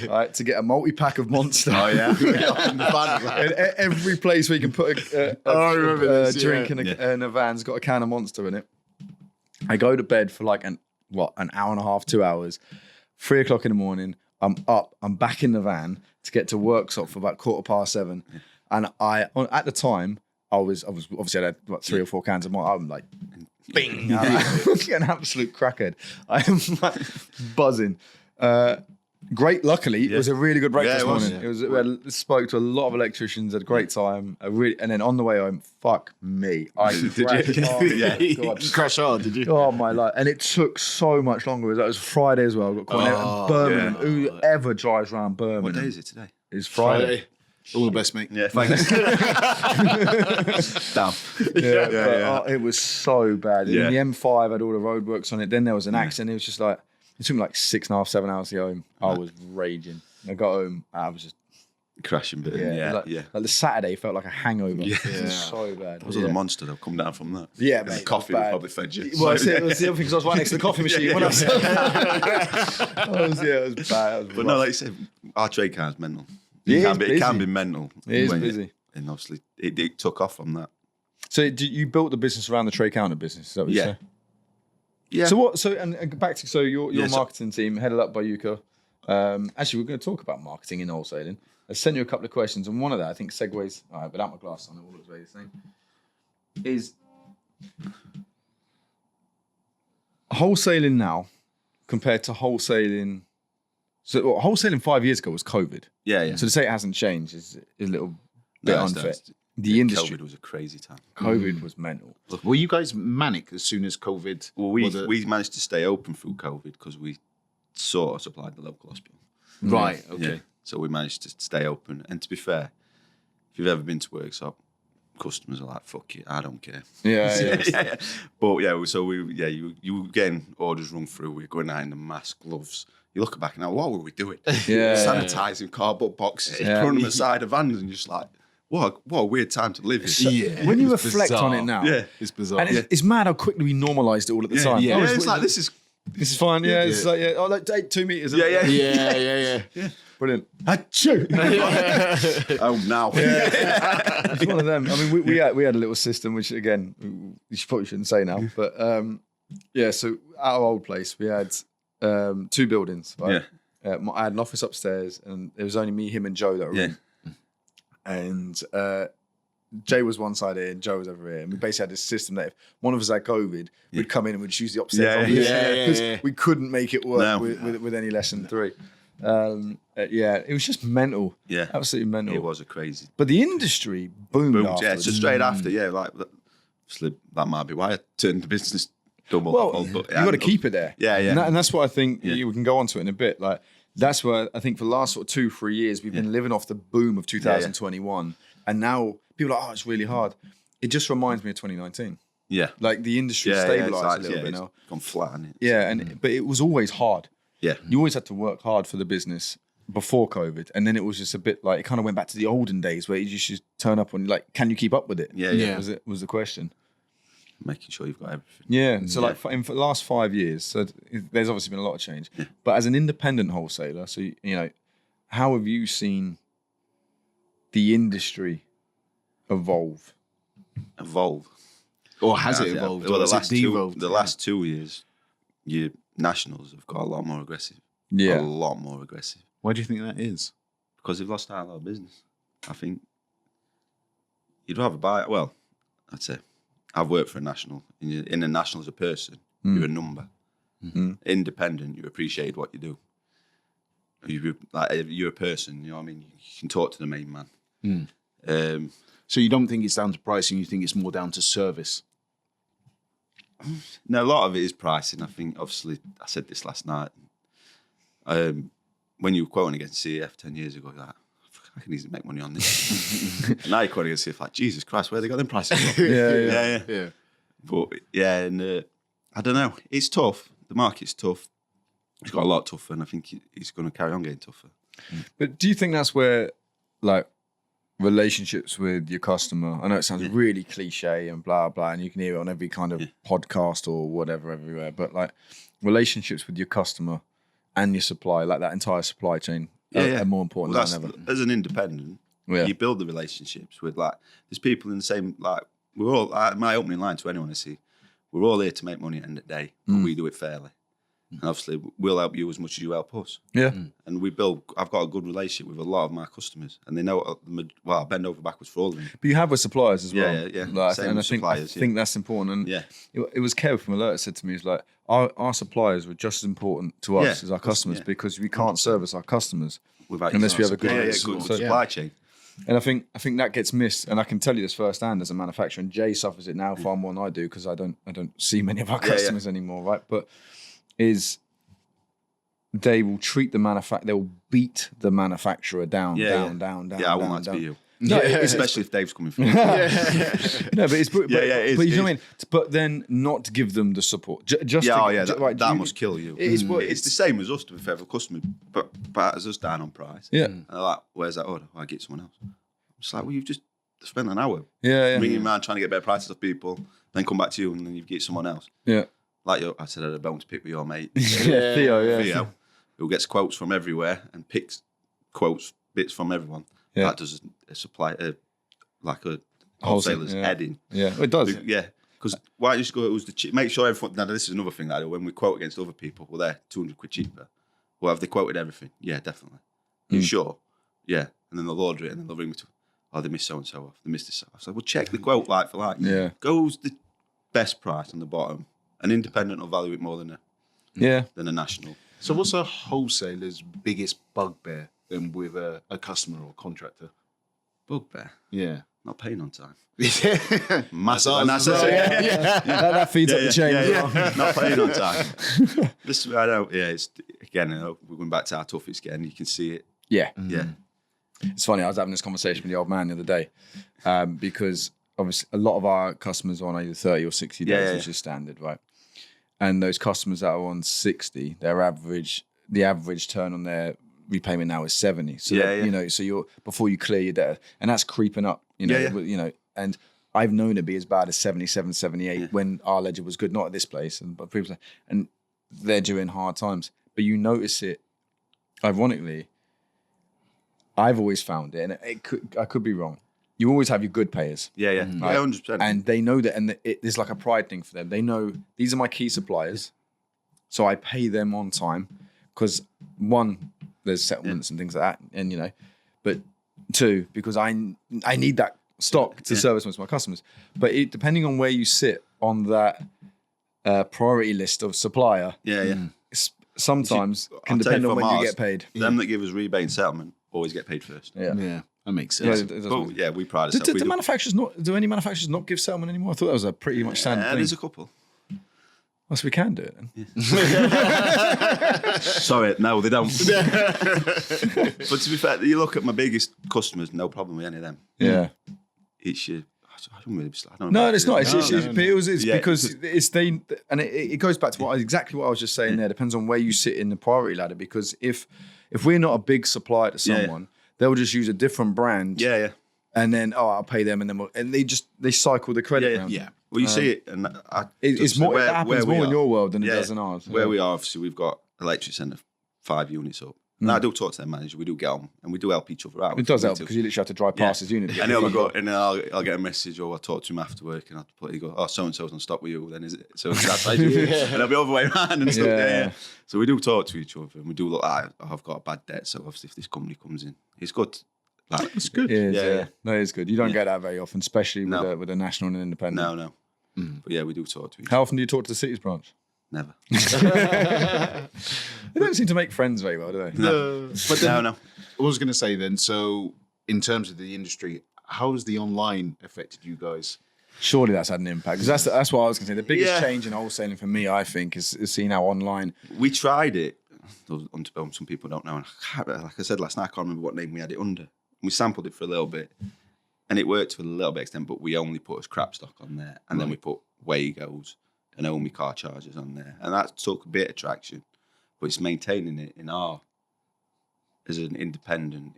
right, to get a multi-pack of Monster. Oh, yeah. And every place where you can put a drink in a van's got a can of Monster in it. I go to bed for like an hour and a half, 2 hours. 3 o'clock in the morning, I'm up. I'm back in the van to get to workshop for about 7:15. And at the time, I was obviously I had like 3 or 4 cans of Monster. I'm like, bing, an absolute crackhead. I am like buzzing. Great, luckily, it was a really good breakfast morning. It was. We spoke to a lot of electricians, had a great time. And then on the way home, fuck me, I crashed. God. Crash hard, did you? Oh my life! And it took so much longer. It was Friday as well. I got caught in Birmingham. Whoever drives around Birmingham? What day is it today? It's Friday. All the best, mate. Yeah, thanks. Damn. It was so bad. Yeah. And the M5 had all the roadworks on it. Then there was an accident. It was just like, it took me like 6.5, 7 hours to go home. I was raging. I got home. I was just Crashing bit. Like the Saturday felt like a hangover. Yeah. It was so bad. It was the Monster that'll come down from that. Yeah, and mate. the coffee would probably fed you. Well, it was the other thing because I was right next to the coffee machine. When I was, it was bad. But no, like you said, our trade car's mental. It can be mental. It is busy. And obviously, it took off from that. So you built the business around the trade counter business? Is that what you say? Yeah. So what? So and back to your Yeah, marketing team headed up by Yuka. Actually, we're going to talk about marketing in wholesaling. I sent you a couple of questions, and one of that I think segues. All right, without my glass on, it all looks very the same. Is wholesaling now compared to wholesaling? So wholesaling 5 years ago was COVID. Yeah. So to say it hasn't changed is a little bit unfair. The industry. COVID was a crazy time. COVID was mental. Were you guys manic as soon as COVID? Well, we managed to stay open through COVID because we sort of supplied the local hospital. Right. Okay. Yeah. So we managed to stay open. And to be fair, if you've ever been to workshop, customers are like, "Fuck it, I don't care." Yeah. But you were getting orders run through. We were going out in the mask, gloves. You look back now, what were we doing? Sanitising cardboard boxes, putting them aside of vans, and just like, what a weird time to live in. When you reflect on it now, it's bizarre. and it's mad how quickly we normalised it all at the time. Yeah. It's like this is fine. Yeah, it's like like 2 meters. Yeah. Brilliant. Oh, now. It's one of them. I mean, we had a little system, which again, you probably shouldn't say now, but so at our old place, we had 2 buildings. Right? Yeah. I had an office upstairs, and it was only me, him, and Joe that were in. And Jay was one side here and Joe was over here, and we basically had this system that if one of us had COVID, we'd come in and we'd choose the upstairs because we couldn't make it work with any less than 3. It was just mental. Yeah, absolutely mental. It was a crazy. But the industry boomed after. Yeah, so straight after, like obviously that might be why I turned the business double. Well, you got to keep it there. Yeah. And that's what I think. We can go on to it in a bit. Like that's where I think for the last sort of 2-3 years we've been living off the boom of 2021, and now people are like, it's really hard. It just reminds me of 2019. Yeah, like the industry stabilised a little bit now. It's gone flat, hasn't it? Yeah, but it was always hard. Yeah, you always had to work hard for the business before COVID, and then it was just a bit like it kind of went back to the olden days where you just turn up and like, can you keep up with it? Yeah. Was the question. Making sure you've got everything. Yeah, so like for the last 5 years, so there's obviously been a lot of change. Yeah. But as an independent wholesaler, so you know, how have you seen the industry evolve? Or has it evolved? Well, or the last 2 years, your nationals have got a lot more aggressive. Yeah, a lot more aggressive. Why do you think that is? Because they've lost out a lot of business. I think you'd rather buy it. Well, I'd say I've worked for a national. In a national as a person, you're a number. Mm-hmm. Independent, you appreciate what you do. You're a person, you know what I mean? You can talk to the main man. So you don't think it's down to pricing, you think it's more down to service? No, a lot of it is pricing. I think, obviously, I said this last night. When you were quoting against CEF 10 years ago, you're like, I can easily make money on this. And now you're quoting against CEF, like, Jesus Christ, where they got them prices from? Yeah. But, and I don't know. It's tough. The market's tough. It's got a lot tougher, and I think it's going to carry on getting tougher. But do you think that's where, like, relationships with your customer, I know it sounds really cliche and blah, blah, and you can hear it on every kind of podcast or whatever everywhere, but, like, relationships with your customer and your supply, like that entire supply chain, are more important than ever. As an independent, you build the relationships with, like, there's people in the same, like, we're all, my opening line to anyone I see, we're all here to make money at the end of the day, but we do it fairly. And obviously, we'll help you as much as you help us. Yeah. And I've got a good relationship with a lot of my customers, and they know, I bend over backwards for all of them. But you have with suppliers as well. Yeah. Like, Same and with suppliers, I think that's important. And it was Kev from Alert said to me, he was like, our suppliers were just as important to us as our customers because we can't service our customers unless we have a good supply chain. And I think that gets missed, and I can tell you this firsthand as a manufacturer. And Jay suffers it now far more than I do because I don't see many of our customers anymore, right? But they will treat they will beat the manufacturer down. Yeah, I want that to be you. No, especially if Dave's coming from. No, but it's but you know what I mean. But then not give them the support. That must kill you. It's the same as us, to be fair, for customers, but as us down on price. Yeah, and they're like, where's that order? I get someone else. I'm just like, well, you've just spent an hour ringing around trying to get better prices off people, then come back to you and then you get someone else. Yeah, like I said, I had a bone to pick with your mate. Theo, who gets quotes from everywhere and picks bits from everyone. Yeah. That does a supply, like a wholesaler's heading. Yeah, it does. Because why don't you just go, make sure everyone, now this is another thing that I do, when we quote against other people, well, they're 200 quid cheaper. Well, have they quoted everything? Yeah, definitely. You sure? Yeah. And then they'll order it and then they'll ring me they missed so-and-so off. They missed this off. So, well, check the quote like for like. Yeah. Goes the best price on the bottom. An independent will value it more than a national. So what's a wholesaler's biggest bugbear then with a customer or contractor? Bugbear? Yeah. Not paying on time. Massive. That feeds up the chain. Not paying on time. I know. Yeah, it's again. We're going back to our toughest again. You can see it. Yeah. Yeah. It's funny. I was having this conversation with the old man the other day because obviously a lot of our customers are on either 30 or 60 days, which is standard, right? And those customers that are on 60, the average turn on their repayment now is 70. So you know, so you're before you clear your debt, and that's creeping up. You know, and I've known it be as bad as 77, 78 when our ledger was good, not at this place, but previously, and they're during hard times. But you notice it. Ironically, I've always found it, and I could be wrong. You always have your good payers. Yeah, 100%. And they know that, and there's like a pride thing for them. They know these are my key suppliers, so I pay them on time because one, there's settlements and things like that, and you know, but two, because I need that stock to service most of my customers. But depending on where you sit on that priority list of supplier, sometimes can depend on when you get paid. Them that give us rebate and settlement always get paid first. Yeah, that makes sense. But we pride ourselves. Do manufacturers do any manufacturers not give settlement anymore? I thought that was a pretty much standard thing. There's a couple. Well, so we can do it then. Sorry, no, they don't. But to be fair, you look at my biggest customers, no problem with any of them. Yeah. It's your... I don't know. No, it's not. It's Yeah. because it's they, and it goes back to exactly what I was just saying there. Depends on where you sit in the priority ladder. Because if we're not a big supplier to someone, they'll just use a different brand. Yeah. And then I'll pay them, and then they cycle the credit around. Yeah. Well, you see it, and it's more. It happens more in your world than it does in ours. Where we are, obviously, we've got electric centre 5 units up. Now I do talk to their manager. We do get on, and we do help each other out. It does help because you literally have to drive past his unit. I know. And then I'll get a message, or I'll talk to him after work, and he go, "Oh, so and so's on stock with you." Then is it? So that's like, and I'll be all the way around and stuff. Yeah. So we do talk to each other, and we do look like I've got a bad debt. So obviously, if this company comes in, it's good. Like, it's good. No, it's good. You don't get that very often, especially with a national and an independent. No. But yeah, we do talk to each other. How often do you talk to the city's branch? Never. They don't seem to make friends very well, do they? No. But then, no. I was going to say then, so in terms of the industry, how has the online affected you guys? Surely that's had an impact, because that's what I was going to say. The biggest change in wholesaling for me, I think, is seeing how online. We tried it. Some people don't know. Like I said last night, I can't remember what name we had it under. We sampled it for a little bit, and it worked to a little bit extent, but we only put scrap stock on there, and then we put Waygos and only car chargers on there, and that took a bit of traction. But it's maintaining it as an independent.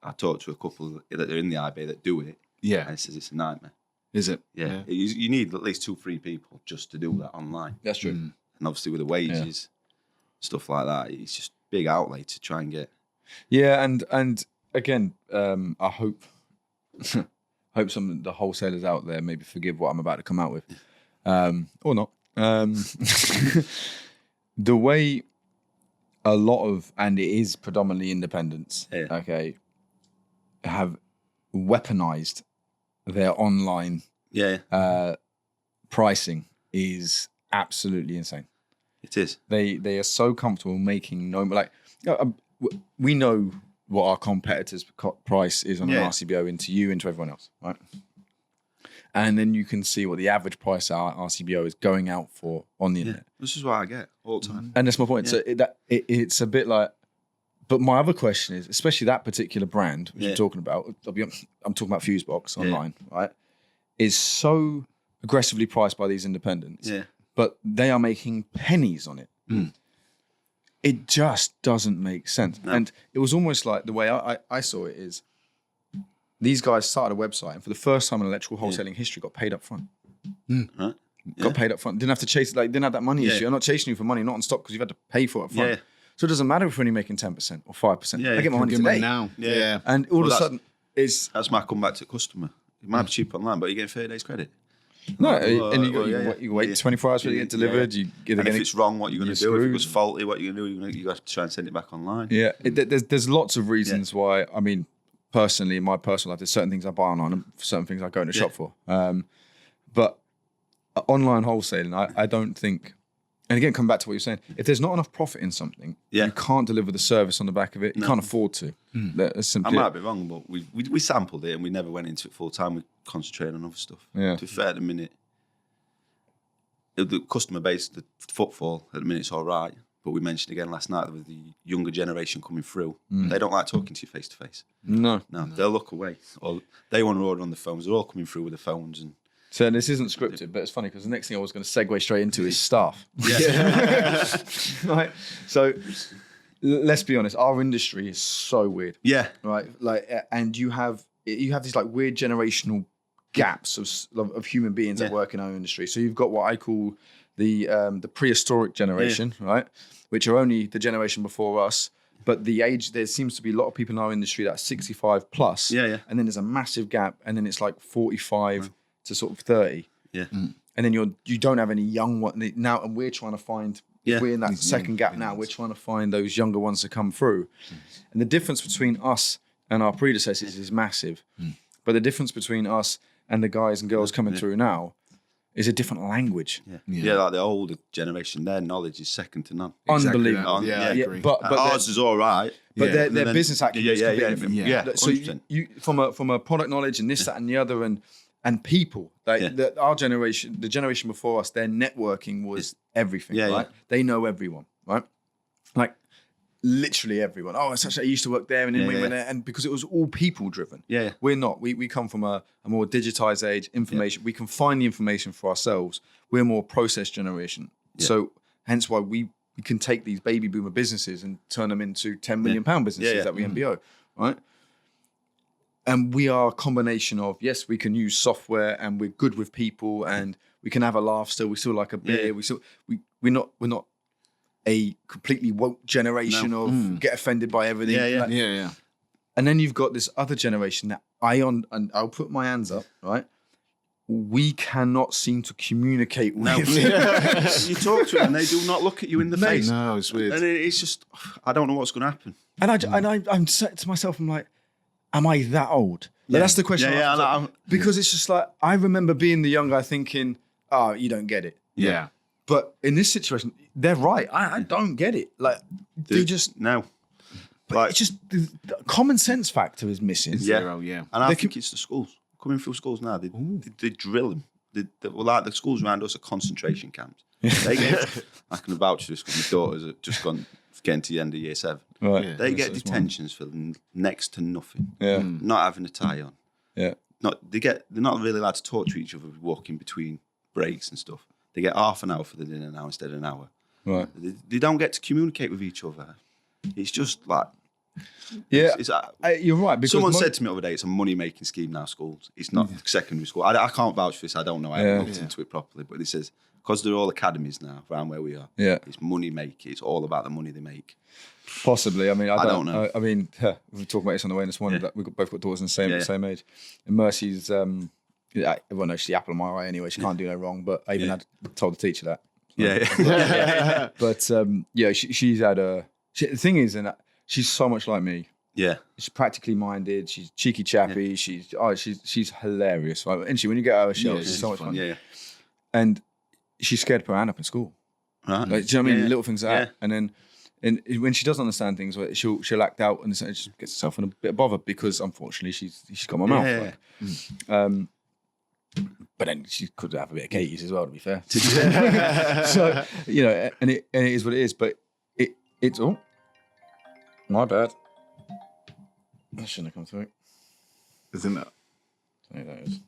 I talked to a couple that are in the IB that do it. Yeah, and it says it's a nightmare. Is it? Yeah. You need at least 2-3 people just to do that online. That's true. And obviously with the wages, stuff like that, it's just big outlay to try and get. Yeah, and again, I hope some of the wholesalers out there maybe forgive what I'm about to come out with, or not. The way a lot of, and it is predominantly independents, have weaponized their online pricing is absolutely insane. It is. They are so comfortable making we know what our competitors' price is on an RCBO into you, into everyone else, right? And then you can see what the average price our RCBO is going out for on the internet. This is what I get all the time. And that's my point. So it's a bit like, but my other question is, especially that particular brand, which you're talking about, I'm talking about Fusebox online, right? Is so aggressively priced by these independents, but they are making pennies on it. It just doesn't make sense. No. And it was almost like the way I saw it is, these guys started a website and for the first time in electrical wholesaling history got paid up front. Right? Got paid up front. Didn't have to chase, didn't have that money issue. I'm not chasing you for money, not on stock, because you've had to pay for it up front. So it doesn't matter if we're only making 10% or 5%. I get my money today. Now. And all of a sudden, that's my comeback to customer. It might be cheap online, but you get 30 days credit. No, and you wait 24 hours for it to get delivered. You and if it's wrong, what you're going to do? If it was faulty, what you're going to do? You have to try and send it back online. Yeah, there's lots of reasons why. I mean, personally, in my personal life, there's certain things I buy online and certain things I go in the shop for. But online wholesaling, I don't think. And again, come back to what you're saying. If there's not enough profit in something, you can't deliver the service on the back of it. You can't afford to. I might be wrong, but we sampled it and we never went into it full time. We concentrated on other stuff. To be fair, at the minute, the customer base, the footfall at the minute is all right. But we mentioned again last night with the younger generation coming through, they don't like talking to you face to face. No, they'll look away. Or they want to order on the phones. They're all coming through with the phones and. So this isn't scripted, but it's funny because the next thing I was going to segue straight into is staff. Right. So let's be honest, our industry is so weird. Right. And you have these weird generational gaps of human beings that work in our industry. So you've got what I call the prehistoric generation, right, which are only the generation before us. But the age, there seems to be a lot of people in our industry that's 65 plus. And then there's a massive gap, and then it's 45 to sort of 30. And then you don't have any young one now, and we're trying to find. We're in that second gap now. We're trying to find those younger ones to come through, and the difference between us and our predecessors is massive. But the difference between us and the guys and girls coming through now is a different language. Yeah, like the older generation, their knowledge is second to none. Unbelievable. Yeah, I agree. But ours is all right. But their business acumen is completely different. So 100%. you from a product knowledge and this, that, and the other, and people, our generation, the generation before us, their networking was everything, right? Yeah. They know everyone, right? Like literally everyone. Oh, it's actually, I used to work there, and then we went there, and because it was all people driven. Yeah. We're not. We come from a more digitized age. Information. We can find the information for ourselves. We're more process generation. So hence why we can take these baby boomer businesses and turn them into £10 million businesses that we MBO, right? And we are a combination of, yes, we can use software and we're good with people and we can have a laugh still. We still like a beer. We're not a completely woke generation of get offended by everything. And then you've got this other generation that and I'll put my hands up, right? We cannot seem to communicate with. You talk to them and they do not look at you in the face. No, it's weird. And it's just, I don't know what's going to happen. And I'm saying to myself, I'm like, am I that old? Like, that's the question. Because it's just like, I remember being the young guy thinking, oh, you don't get it. Yeah. But in this situation, they're right. I don't get it. Like, they just... No. Like, it's just the common sense factor is missing. Zero, yeah. And I think it's the schools. Coming through schools now, they drill them. Like the schools around us are concentration camps. They get, I can vouch for this because my daughters have just getting to the end of year 7. Right. Yeah, they get detentions for next to nothing. Yeah. Not having a tie on. Yeah. They're not really allowed to talk to each other walking between breaks and stuff. They get half an hour for the dinner now instead of an hour. Right. They don't get to communicate with each other. It's just like... Yeah, you're right. Because someone said to me the other day, it's a money-making scheme now, schools. It's not secondary school. I can't vouch for this. I don't know. I haven't looked into it properly. But it says, because they're all academies now, around where we are, it's money-making. It's all about the money they make. Possibly. I mean, I don't know. I mean, we were talking about this on the way this morning, that we've both got daughters in the same age. And Mercy's, everyone knows she's the apple of my eye anyway. She can't do no wrong. But I even told the teacher that. Yeah. But she's had a... the thing is, and she's so much like me. Yeah. She's practically minded. She's cheeky chappy. Yeah. She's hilarious. Right? And when you get out of her shell, she's so much fun. Yeah. And she's scared to put her hand up in school. Right. Like, do you know what I mean? Little things like that. And then when she doesn't understand things, she'll act out and she gets herself in a bit of bother because unfortunately she's got my mouth. But then she could have a bit of Katie's as well, to be fair. So, and it is what it is. But it's oh, my bad. That shouldn't have come through. Isn't it? I think that is.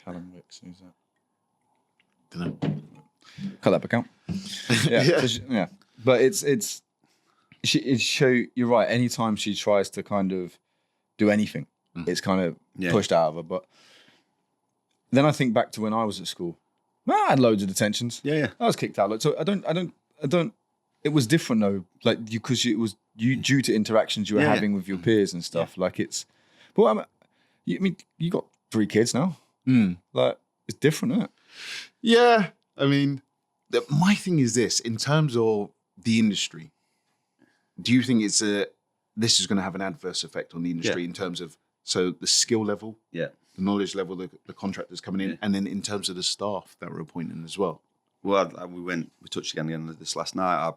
Callum Wicks, who's that? Don't know. Cut that back out. Yeah. But it's you're right. Anytime she tries to kind of do anything, it's kind of pushed out of her. But then I think back to when I was at school. I had loads of detentions. Yeah. I was kicked out. So I don't. It was different though, like because it was due to interactions you were having with your peers and stuff. Like it's, but I mean, you got 3 kids now. Like it's different, isn't it? Yeah. I mean, my thing is this: in terms of the industry, do you think this is going to have an adverse effect on the industry in terms of the skill level, the knowledge level, the contractors coming in, and then in terms of the staff that we're appointing as well? Well, we touched again this last night. I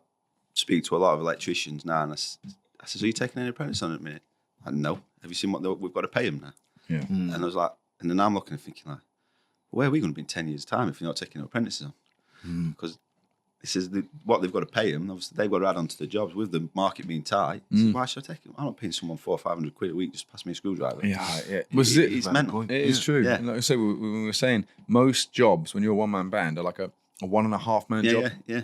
speak to a lot of electricians now, and I said, "Are you taking any apprentice on at the minute?" No. Have you seen what we've got to pay them now? Yeah. And I was like, and then I'm looking and thinking like, where are we going to be in 10 years' time if you're not taking apprentices on? Because this is what they've got to pay them. Obviously, they've got to add on to the jobs with the market being tight. So why should I take them? I'm not paying someone £400 or £500 a week just pass me a screwdriver. Yeah. It's mental. It is true. Yeah. And like I say, we were saying most jobs when you're a one-man band are like a 1.5 man job. Yeah.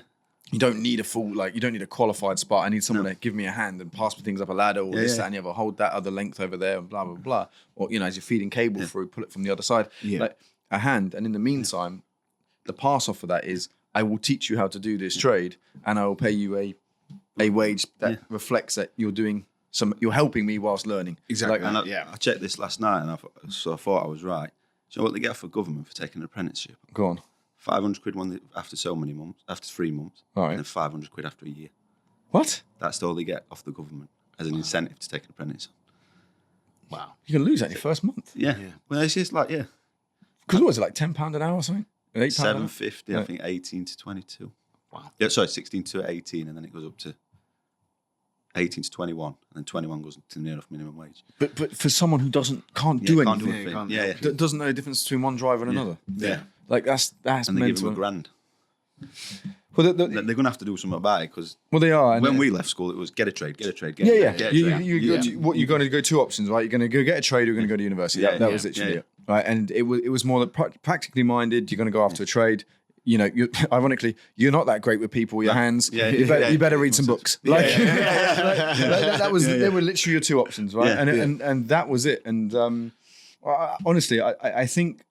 You don't need a full, you don't need a qualified spot. I need someone to give me a hand and pass me things up a ladder or this, that, and the other. Hold that other length over there and blah, blah, blah. Or, as you're feeding cable through, pull it from the other side. Yeah. Like a hand. And in the meantime, the pass off of that is I will teach you how to do this trade and I will pay you a wage that reflects that you're helping me whilst learning. Exactly. I checked this last night and I thought I was right. So what they get for government for taking an apprenticeship? Go on. £500 after so many months, after 3 months, right. and then £500 after a year. What? That's all they get off the government as an incentive to take an apprentice. Wow. You're going to lose that in your first month. Yeah. Well, it's just like, Because what was it, like £10 an hour or something? £8 an hour? $7.50, I think 18 to 22. Wow. Yeah, sorry, 16 to 18, and then it goes up to 18 to 21, and then 21 goes to near enough minimum wage. But for someone who can't do anything, doesn't know the difference between one driver and another. Yeah. Like that's and they give mental. them £1,000. Well, They're going to have to do something about it because they are. When we left school, it was get a trade. Get a trade. You're going to go two options, right? You're going to go get a trade, or you're going to go to university. That was literally it, right? And it was more practically minded. You're going to go after a trade. You know, ironically, you're not that great with people with your hands. You better read some books. That was they were literally your two options, right? And that was it. And honestly, I think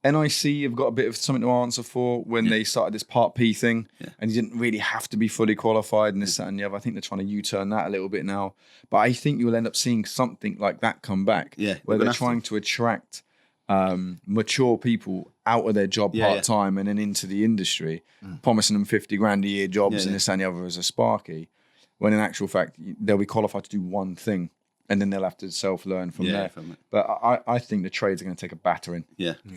NIC have got a bit of something to answer for when they started this Part P thing, and you didn't really have to be fully qualified and this, that, and the other. I think they're trying to U-turn that a little bit now. But I think you'll end up seeing something like that come back, where they're trying to attract mature people out of their job part-time and then into the industry, promising them 50 grand a year jobs and this and the other as a sparky, when in actual fact, they'll be qualified to do one thing. And then they'll have to self-learn from there. But I think the trades are going to take a battering.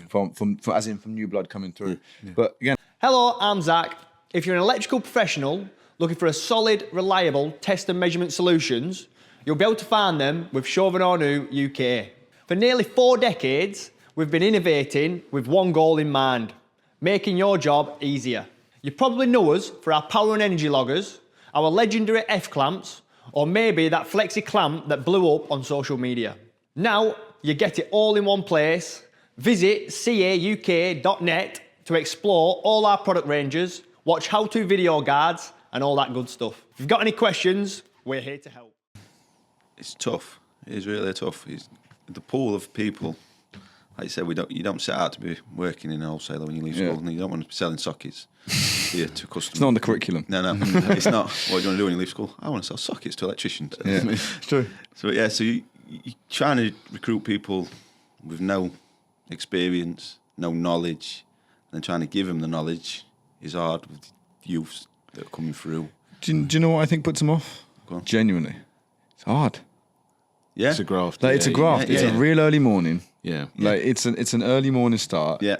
From as in from new blood coming through. But again, hello, I'm Zach. If you're an electrical professional looking for a solid, reliable test and measurement solutions, you'll be able to find them with Chauvin Arnoux UK. For nearly 4 decades, we've been innovating with one goal in mind: making your job easier. You probably know us for our power and energy loggers, our legendary F-clamps, or maybe that flexi clamp that blew up on social media. Now, you get it all in one place. Visit cauk.net to explore all our product ranges, watch how-to video guides, and all that good stuff. If you've got any questions, we're here to help. It's tough. It is really tough. It's the pool of people. Like you said, you don't set out to be working in a wholesaler when you leave school, and you don't want to be selling sockets to customers. It's not on the curriculum. No, it's not. What do you want to do when you leave school? I want to sell sockets to electricians. Yeah, it's true. So you're trying to recruit people with no experience, no knowledge, and trying to give them the knowledge is hard with youths that are coming through. Do you know what I think puts them off? Genuinely, it's hard. Yeah, it's a graft. It's a graft. It's a real early morning. Yeah. Like it's an early morning start. Yeah.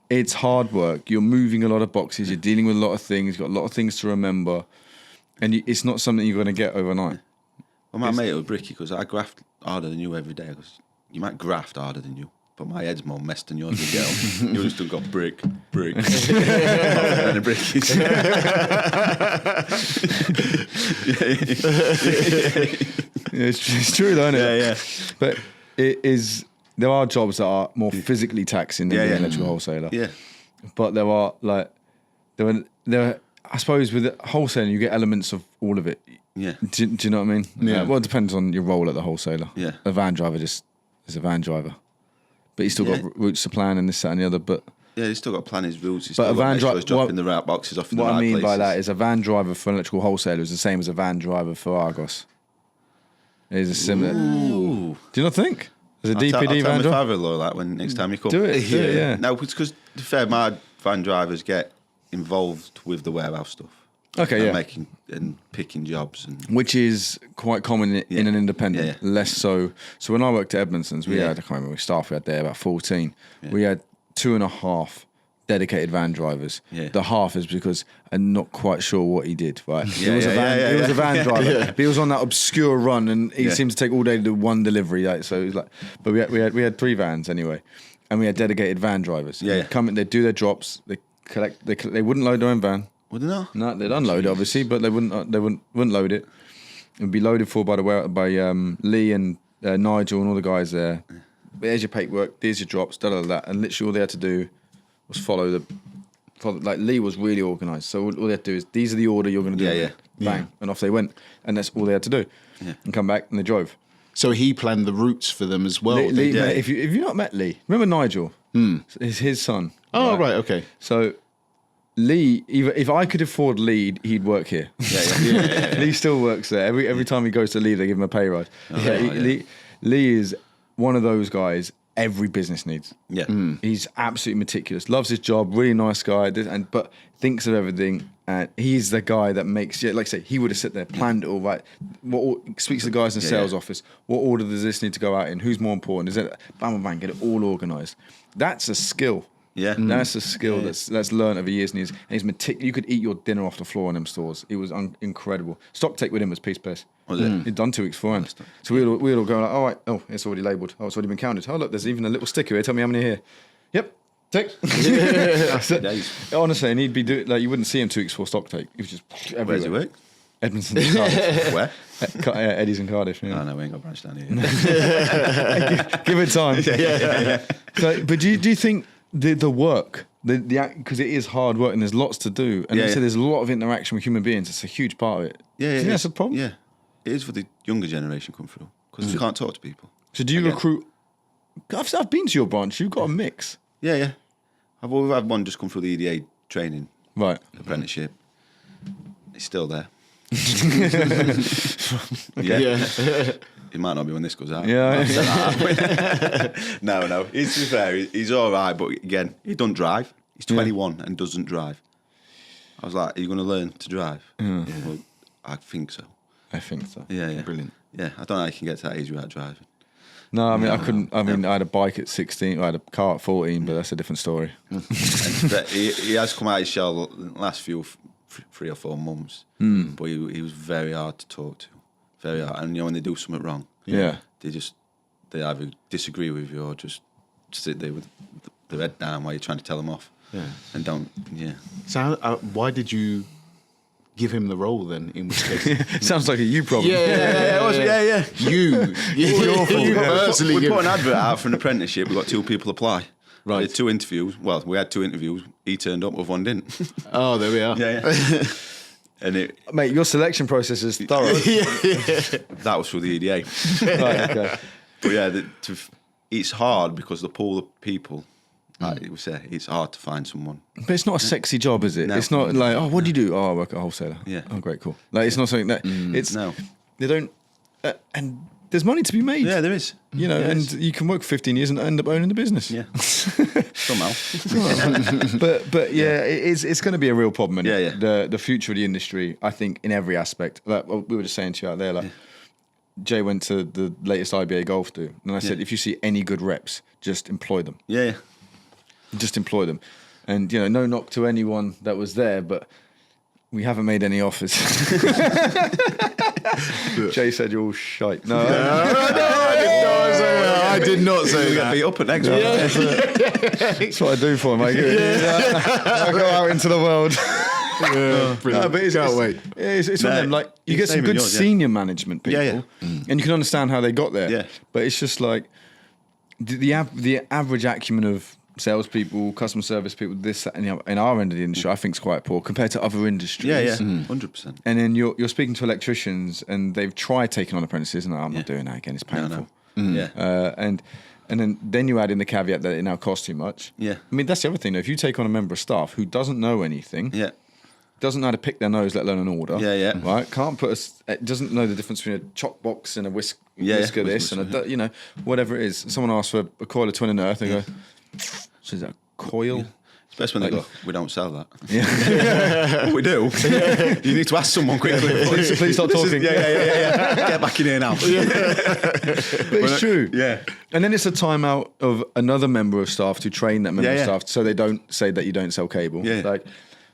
It's hard work. You're moving a lot of boxes. You're dealing with a lot of things. You've got a lot of things to remember, and it's not something you're going to get overnight. Well, my mate was bricky because I graft harder than you every day. I goes, you might graft harder than you, but my head's more messed than yours. You just still got brick. And a brickies. It's true, though, isn't it? Yeah. But it is. There are jobs that are more physically taxing than being an electrical wholesaler. Yeah. But there are I suppose with wholesaling you get elements of all of it. Yeah. Do you know what I mean? Yeah. Well, it depends on your role at the wholesaler. Yeah. A van driver just is a van driver, but he's still got routes to plan and this, that, and the other. But yeah, he's still got to plan his routes. He's but still a got van to make sure driver, he's dropping the right boxes off in the right what I mean places. by that is a van driver for an electrical wholesaler is the same as a van driver for Argos. It is a similar. Ooh. Do you not think? As a I'll DPD tell van my driver? father-in-law that when next time you come. Do it, yeah. No, because to be fair, my van drivers get involved with the warehouse stuff. Okay, and yeah. making and picking jobs and Which is quite common in an independent, Yeah. less so. So when I worked at Edmonton's, we had, I can't remember, staff we had there, about 14. Yeah. We had 2.5 dedicated van drivers. Yeah. The half is because I'm not quite sure what he did, right? Yeah, he was a van driver. But he was on that obscure run and he seemed to take all day to do one delivery. Like, so it was like, but we had 3 vans anyway. And we had dedicated van drivers. Yeah. They'd come in, they'd do their drops, they wouldn't load their own van. would they not? No, they'd unload it obviously, but they wouldn't load it. It would be loaded for by Lee and Nigel and all the guys there. There's your paperwork, there's your drops, and literally all they had to do was follow. Like Lee was really organised, so all they had to do is these are the order you're going to do. Bang, and off they went, and that's all they had to do. Yeah. And come back and they drove. So he planned the routes for them as well. Lee, mate, if you've not met Lee, remember Nigel? It's his son. Oh, right, okay. So Lee, if I could afford Lee, he'd work here. Yeah. Lee still works there. Every time he goes to leave, they give him a pay rise. Lee is one of those guys. every business needs. Yeah. He's absolutely meticulous, loves his job, really nice guy, but thinks of everything. And he's the guy that makes, like I say, he would have sat there, planned it all right. Speaks to the guys in the sales office. What order does this need to go out in? Who's more important? Is it bang, bang, bang, get it all organised? That's a skill. Yeah. That's a skill that's learned over years. And he's meticulous. You could eat your dinner off the floor in them stores. It was incredible. Stock take with him was piece pace. Was it? He'd done 2 weeks beforehand. So we'd all go like, all right, oh, it's already labelled. Oh, it's already been counted. Oh, look, there's even a little sticker here. Tell me how many here. Yep. Take. Honestly, and he'd be doing like you wouldn't see him 2 weeks before stock take. He was just everywhere. Where's he work? Edmonton, Cardiff. Where? Eddie's in Cardiff. Yeah. Oh, no, we ain't got a branch down here. Give it time. So, but do you think the work, because it is hard work and there's lots to do, and you said there's a lot of interaction with human beings. It's a huge part of it. Yeah, Do you think that's a problem? Yeah, it is for the younger generation come through because you can't talk to people. So do you recruit? I've been to your branch. You've got a mix. Yeah. We've had one just come through the EDA training, Right. apprenticeship. He's still there. He might not be when this goes out. Yeah. No. He's, to be fair, he's all right, but again, he doesn't drive. He's 21 and doesn't drive. I was like, are you going to learn to drive? Well, I think so. I think so. Yeah. Brilliant. Yeah, I don't know how you can get to that age without driving. No, I mean, I couldn't. I mean, I had a bike at 16. I had a car at 14, but that's a different story. But he has come out of his shell the last 3 or 4 months. But he was very hard to talk to. Very hard. And, when they do something wrong, they either disagree with you or just sit there with their head down while you're trying to tell them off. Yeah. And don't, So why did you give him the role then, in which case? Sounds like a you problem. Yeah. You personally We give- put an advert out for an apprenticeship. We got 2 people apply. Right. We had 2 interviews. Well, we had 2 interviews. He turned up with 1 didn't. Oh, there we are. Yeah. And Mate, your selection process is thorough. that was through the EDA. Right, okay. But yeah, it's hard because the pool of people, like we say, it's hard to find someone. But it's not a sexy job, is it? No. It's not like, oh, what do you do? Oh, I work at a wholesaler. Yeah. Oh, great, cool. Like, it's not something that it's. No. They don't. And there's money to be made. Yeah, there is. And you can work 15 years and end up owning the business. Yeah. Somehow. But yeah, it's going to be a real problem. Isn't it? Yeah. The future of the industry, I think, in every aspect. Like we were just saying to you out there, like Jay went to the latest IBA golf do, and I said, if you see any good reps, just employ them. Yeah. Just employ them. And no knock to anyone that was there, but we haven't made any offers. Jay said you're all shite. No, I did not say We that. got beat up at next one. that's what I do for him. I go out into the world. Brilliant. But Can't wait. It's one of them, like you it's get some same good in yours, senior management people, Yeah. and you can understand how they got there. Yeah. But it's just like the average acumen of salespeople, customer service people, this that, and the other, in our end of the industry, I think is quite poor compared to other industries. Yeah. 100%. And then you're speaking to electricians, and they've tried taking on apprentices, and I'm not doing that again. It's painful. Yeah. And then you add in the caveat that it now costs too much. Yeah. I mean, that's the other thing, though. If you take on a member of staff who doesn't know anything, Yeah. doesn't know how to pick their nose, let alone an order. Yeah. Right? Can't doesn't know the difference between a chop box and a whisker this and whatever it is. Someone asks for a coil of twin and earth, they go, so is that a coil? It's best when they go, we don't sell that. Yeah. We do. You need to ask someone quickly. Please stop talking. Yeah. Get back in here now. But it's true. Yeah. And then it's a timeout of another member of staff to train that member of staff so they don't say that you don't sell cable. Yeah. Like,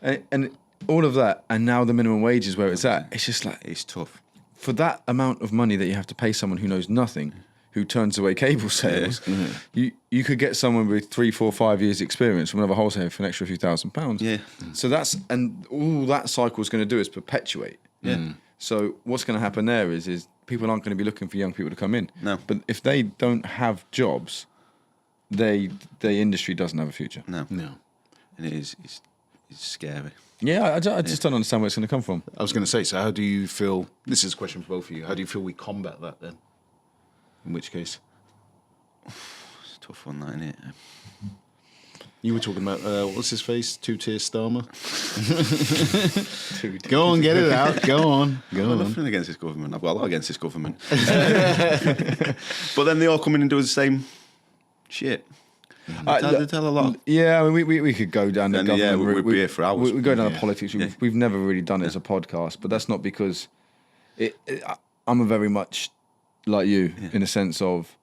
and all of that, and now the minimum wage is where it's at. It's just like, It's tough. for that amount of money that you have to pay someone who knows nothing, who turns away cable sales, you could get someone with 3, 4, 5 years experience from another wholesaler for an extra few £1,000s. Yeah. So and all that cycle is going to do is perpetuate. Yeah. So what's going to happen there is people aren't going to be looking for young people to come in. No. But if they don't have jobs, the industry doesn't have a future. No. No. And it's scary. Yeah, I just don't understand where it's going to come from. I was going to say, so how do you feel, this is a question for both of you, how do you feel we combat that then? In which case? It's a tough one, that, isn't it? You were talking about, what's his face? 2-tier Starmer? Go on, get it out. Go on. I've got nothing against this government. I've got a lot against this government. But then they all come in and do the same shit. Look, They tell a lot. Yeah, I mean, we could go down the And, government yeah, route. we'd be here for hours. We go down the politics. We've never really done it as a podcast, but that's not because I'm a very much like you in the sense of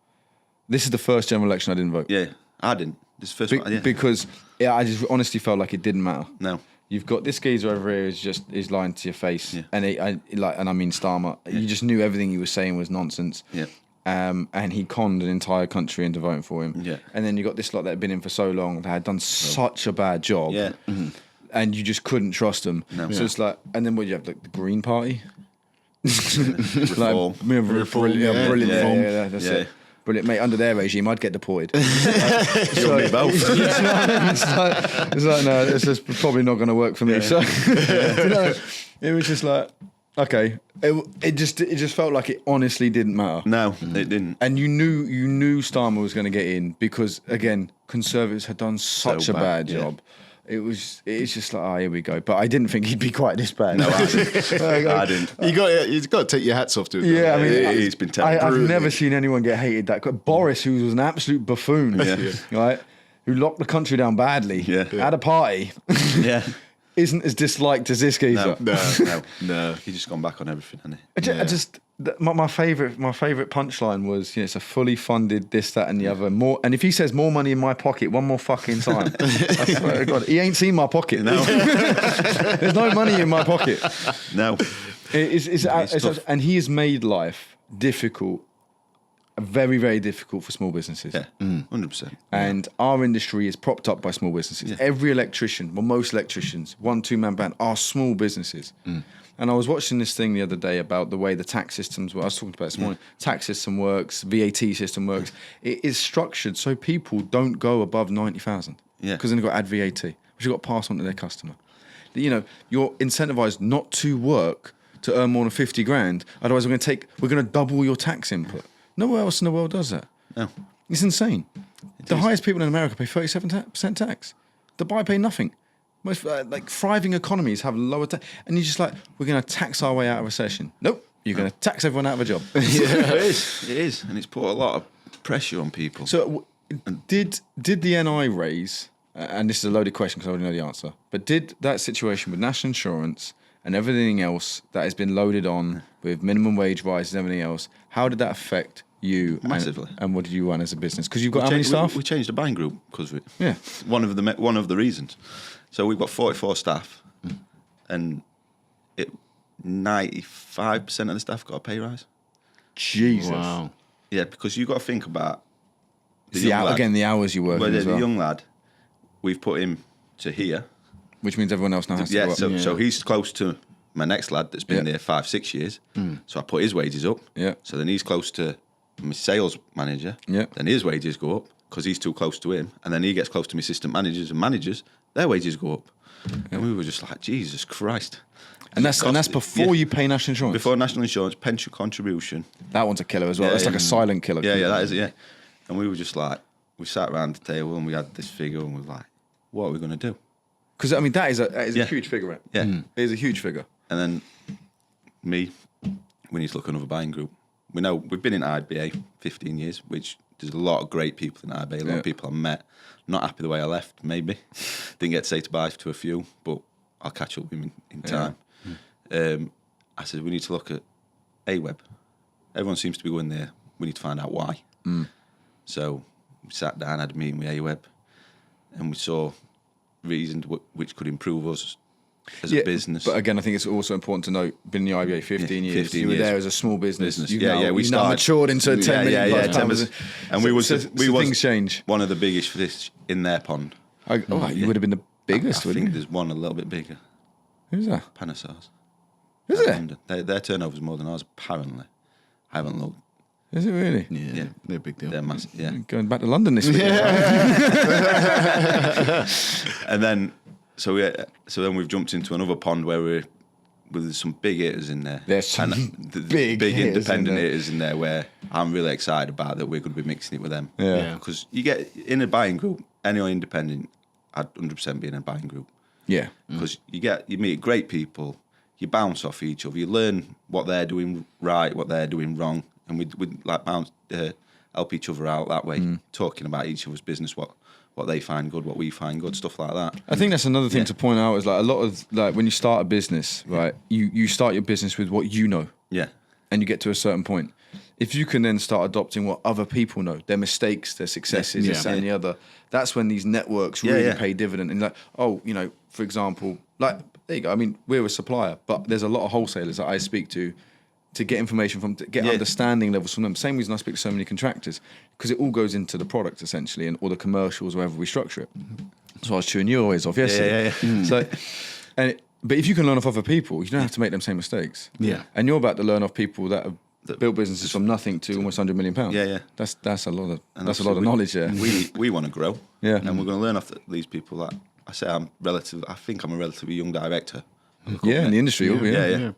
this is the first general election I didn't vote. Yeah, I didn't. This first one, yeah. Because I just honestly felt like it didn't matter. No. You've got this geezer over here is lying to your face, Yeah. and I mean Starmer. You just knew everything he was saying was nonsense. Yeah. And he conned an entire country into voting for him. Yeah. And then you got this lot that had been in for so long that had done such a bad job. Yeah. And you just couldn't trust them. No. So it's like, and then what you have, like the Green Party, Reform. brilliant, Yeah. that's Yeah. it. Brilliant, mate. Under their regime, I'd get deported. You and me both. It's like, no, this is probably not going to work for me. So, it was just like, okay, it just felt like it honestly didn't matter. No, it didn't. And you knew Starmer was going to get in because again, Conservatives had done such a bad yeah. job. It's just like, here we go. But I didn't think he'd be quite this bad. No, I didn't. I didn't. You've got to take your hats off to it. Yeah, I mean, He's been terrible. I've never seen anyone get hated that. Boris, who was an absolute buffoon, right, who locked the country down badly at a party, Yeah. isn't as disliked as this geezer. No. He's just gone back on everything, hasn't he? I just my favorite punchline was, it's a fully funded this, that, and the other. More, and if he says more money in my pocket one more fucking time, I swear to God, he ain't seen my pocket. No. There's no money in my pocket. No. It's tough. and he has made life difficult, very, very difficult for small businesses. Yeah. 100%. And our industry is propped up by small businesses. Yeah. Every electrician, well, most electricians, 1-2 man band, are small businesses. And I was watching this thing the other day about the way the tax systems work. I was talking about it this morning. Tax system works, VAT system works. It is structured so people don't go above 90,000. Yeah. Because then they've got to add VAT, which you've got to pass on to their customer. You're incentivized not to work to earn more than 50 grand. Otherwise, we're going to double your tax input. Nowhere else in the world does that. No. It's insane. The highest people in America pay 37% tax. Dubai pay nothing. Most thriving economies have lower tax. And you're just like, we're going to tax our way out of recession. Nope. You're going to tax everyone out of a job. It is. And it's put a lot of pressure on people. So did the NI raise, and this is a loaded question because I already know the answer, but did that situation with national insurance and everything else that has been loaded on with minimum wage rises and everything else, how did that affect you Massively. and what did you run as a business? Because you've got how many staff? We changed the buying group because of it. Yeah. One of the reasons. So we've got 44 staff, and 95% of the staff got a pay rise. Jesus. Wow. Yeah, because you've got to think about The hours you work Well, as the well, young lad, we've put him to here. which means everyone else now has to Yeah, go up. so he's close to my next lad that's been there 5-6 years. So I put his wages up. Yeah. So then he's close to my sales manager. Yeah. Then his wages go up because he's too close to him. And then he gets close to my assistant managers and managers. Their wages go up. And we were just like, Jesus Christ. And that's before you pay national insurance. Before national insurance, pension contribution. That one's a killer as well. Yeah, That's like yeah. a silent killer. Yeah, that is it, yeah. And we were just like, we sat around the table and we had this figure and we were like, what are we going to do? Because, I mean, that is a Yeah. huge figure, right? Yeah. It is a huge figure. And then we need to look at another buying group. We know we've been in IBA 15 years, which there's a lot of great people in IBA, a lot of people I met. Not happy the way I left, maybe. Didn't get to say goodbye to a few, but I'll catch up with him in time. I said, we need to look at AWeb. Everyone seems to be going there. We need to find out why. So we sat down, had a meeting with AWeb, and we saw reasons which could improve us as a business. But again, I think it's also important to note, been in the IBA 15 years. 15 you were years. there as a small business. We You've now started matured into a 10 million plus 10 pound. And we was things change. one of the biggest fish in their pond. You would have been the biggest, I wouldn't think you? there's one a little bit bigger. Who's that? Panasaurus. Is it? Their turnover's more than ours, apparently. I haven't looked. Is it really? Yeah, they're a big deal. They're massive, yeah. Going back to London this week. And then, so then we've jumped into another pond where there's some big hitters in there. There's some big hitters independent in there. hitters in there where I'm really excited about that we're going to be mixing it with them. Yeah. Because you get in a buying group, any independent, I'd 100% be in a buying group. Yeah. Because you meet great people, you bounce off each other, you learn what they're doing right, what they're doing wrong, and we like help each other out that way, talking about each other's business, what they find good, what we find good, stuff like that. I think that's another thing to point out is like a lot of like when you start a business, right? You start your business with what you know. Yeah. And you get to a certain point. If you can then start adopting what other people know, their mistakes, their successes, this, that, and the other, that's when these networks really pay dividend. And like, oh, you know, for example, like, there you go. I mean, we're a supplier, but there's a lot of wholesalers that I speak to get information from, to get understanding levels from them. Same reason I speak to so many contractors, because it all goes into the product essentially, and or the commercials, wherever we structure it. So I was chewing your ears off yesterday. So, but if you can learn off other people, you don't have to make them same mistakes. Yeah. And you're about to learn off people that have built businesses from nothing to almost £100 million. That's a lot of knowledge there. We want to grow. Yeah. And we're going to learn off these people that I think I'm a relatively young director. Yeah, in the industry. Yeah.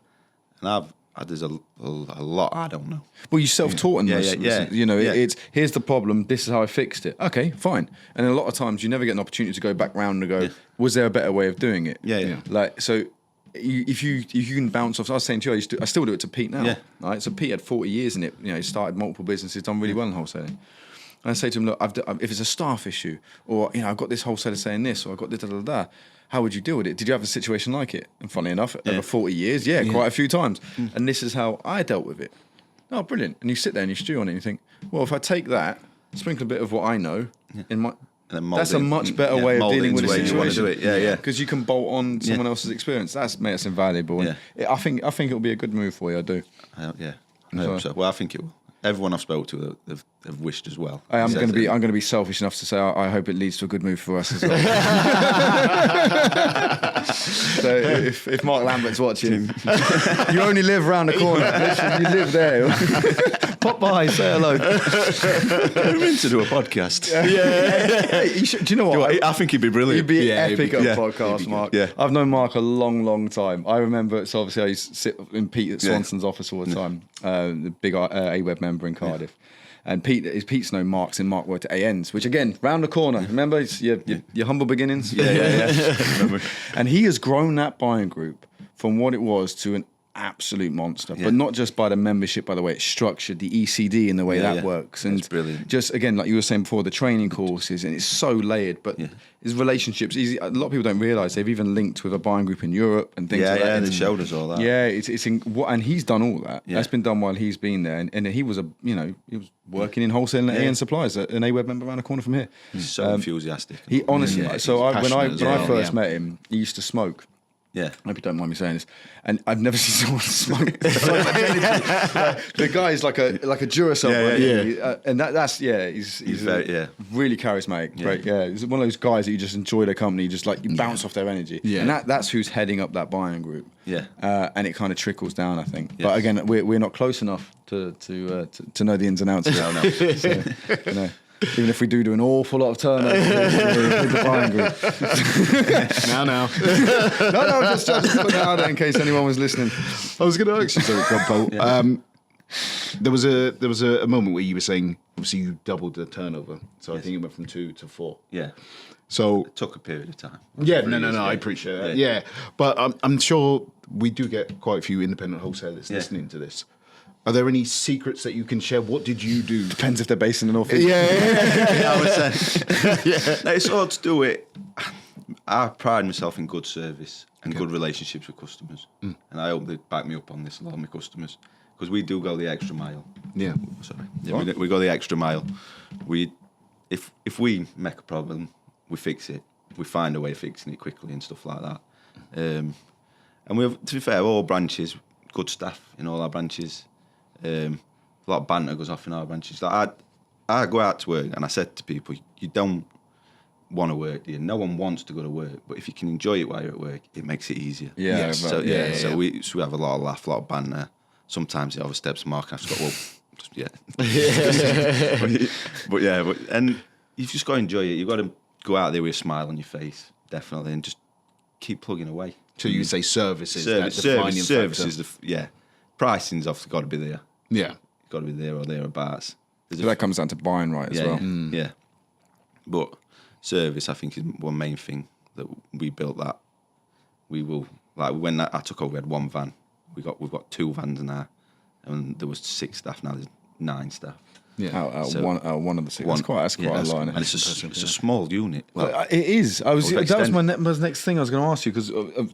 And there's a lot I don't know. Well, you self-taught in this. You know, it's here's the problem. This is how I fixed it. Okay, fine. And a lot of times you never get an opportunity to go back round and go, was there a better way of doing it? Yeah. Like so. If you can bounce off, I was saying to you, I still do it to Pete now. Yeah. Right. So Pete had 40 years in it. You know, he started multiple businesses, done really well in wholesaling. And I say to him, look, if it's a staff issue, or you know, I've got this wholesaler saying this, or I've got this, how would you deal with it? Did you have a situation like it? And funny enough, over 40 years, quite a few times. And this is how I dealt with it. Oh, brilliant! And you sit there and you stew on it, and you think, well, if I take that, sprinkle a bit of what I know in my. That's a much better way of dealing with a situation. Because you can bolt on someone else's experience. That's invaluable. And I think it'll be a good move for you. I do. I hope so. Well, I think it will. Everyone I've spoken to have wished as well. I'm going to be selfish enough to say I hope it leads to a good move for us as well. So if Mark Lambert's watching, you only live round the corner. Literally, you live there. Pop by, say hello. Get him in to do a podcast. Do you know what? I think he'd be brilliant. He'd be epic at a podcast, Mark. Yeah. I've known Mark a long, long time. I remember, so obviously I used to sit in Pete at Swanson's office all the time, the big AWeb member in Cardiff. And Pete's known Mark's in Mark worked at ANs, which again, round the corner. Remember, it's your humble beginnings? Yeah. And he has grown that buying group from what it was to an absolute monster, but not just by the membership, by the way it's structured, the ECD and the way that works, and it's brilliant. Just again, like you were saying before, the training courses, and it's so layered. But his relationships, easy. A lot of people don't realise they've even linked with a buying group in Europe and things like that. Yeah, they showed us all that. Yeah, and he's done all that. That's been done while he's been there, and he was he was working in wholesaling at AN Supplies, an AWeb member around the corner from here. He's so enthusiastic. He honestly, when I first met him, he used to smoke. Yeah, I hope you don't mind me saying this. And I've never seen someone smoke. The guy is like a Duracell, and he's very, really charismatic. Yeah. Great, he's one of those guys that you just enjoy their company. You bounce off their energy. Yeah, and that's who's heading up that buying group. Yeah, and it kind of trickles down, I think. Yes. But again, we're not close enough to know the ins and outs of that. So, you know. Even if we do an awful lot of turnover with the buying group. No. No, just put that out there in case anyone was listening. I was going to ask you something, Compo. There was a moment where you were saying, obviously you doubled the turnover. So I think it went from 2 to 4. Yeah. So it took a period of time. Yeah, no, I appreciate that. Yeah. But I'm sure we do get quite a few independent wholesalers listening to this. Are there any secrets that you can share? What did you do? Depends if they're based in the North East. I would say. It's all to do with. I pride myself in good service and good relationships with customers, and I hope they back me up on this. A lot of my customers, because we do go the extra mile. Yeah. We go the extra mile. If we make a problem, we fix it. We find a way of fixing it quickly and stuff like that. And we have, to be fair, all branches, good staff in all our branches. A lot of banter goes off in our branches. Like I go out to work and I said to people, you don't want to work, do you? No one wants to go to work, but if you can enjoy it while you're at work, it makes it easier. Yeah. So we have a lot of laugh, a lot of banter. Sometimes it oversteps Mark and I've just got, and you've just got to enjoy it. You've got to go out there with a smile on your face, definitely, and just keep plugging away. So you say service is service is pricing's obviously got to be there. Yeah, got to be there or thereabouts. So that comes down to buying right as well. Yeah. But service, I think, is one main thing that we built. That we will when I took over, we had one van. We've got 2 vans now, and there was 6 staff. Now there's 9 staff. Yeah. Out So- one of the six. That's quite a lot. and it's a small unit. Well, It is. That was extended. my next thing I was going to ask you, because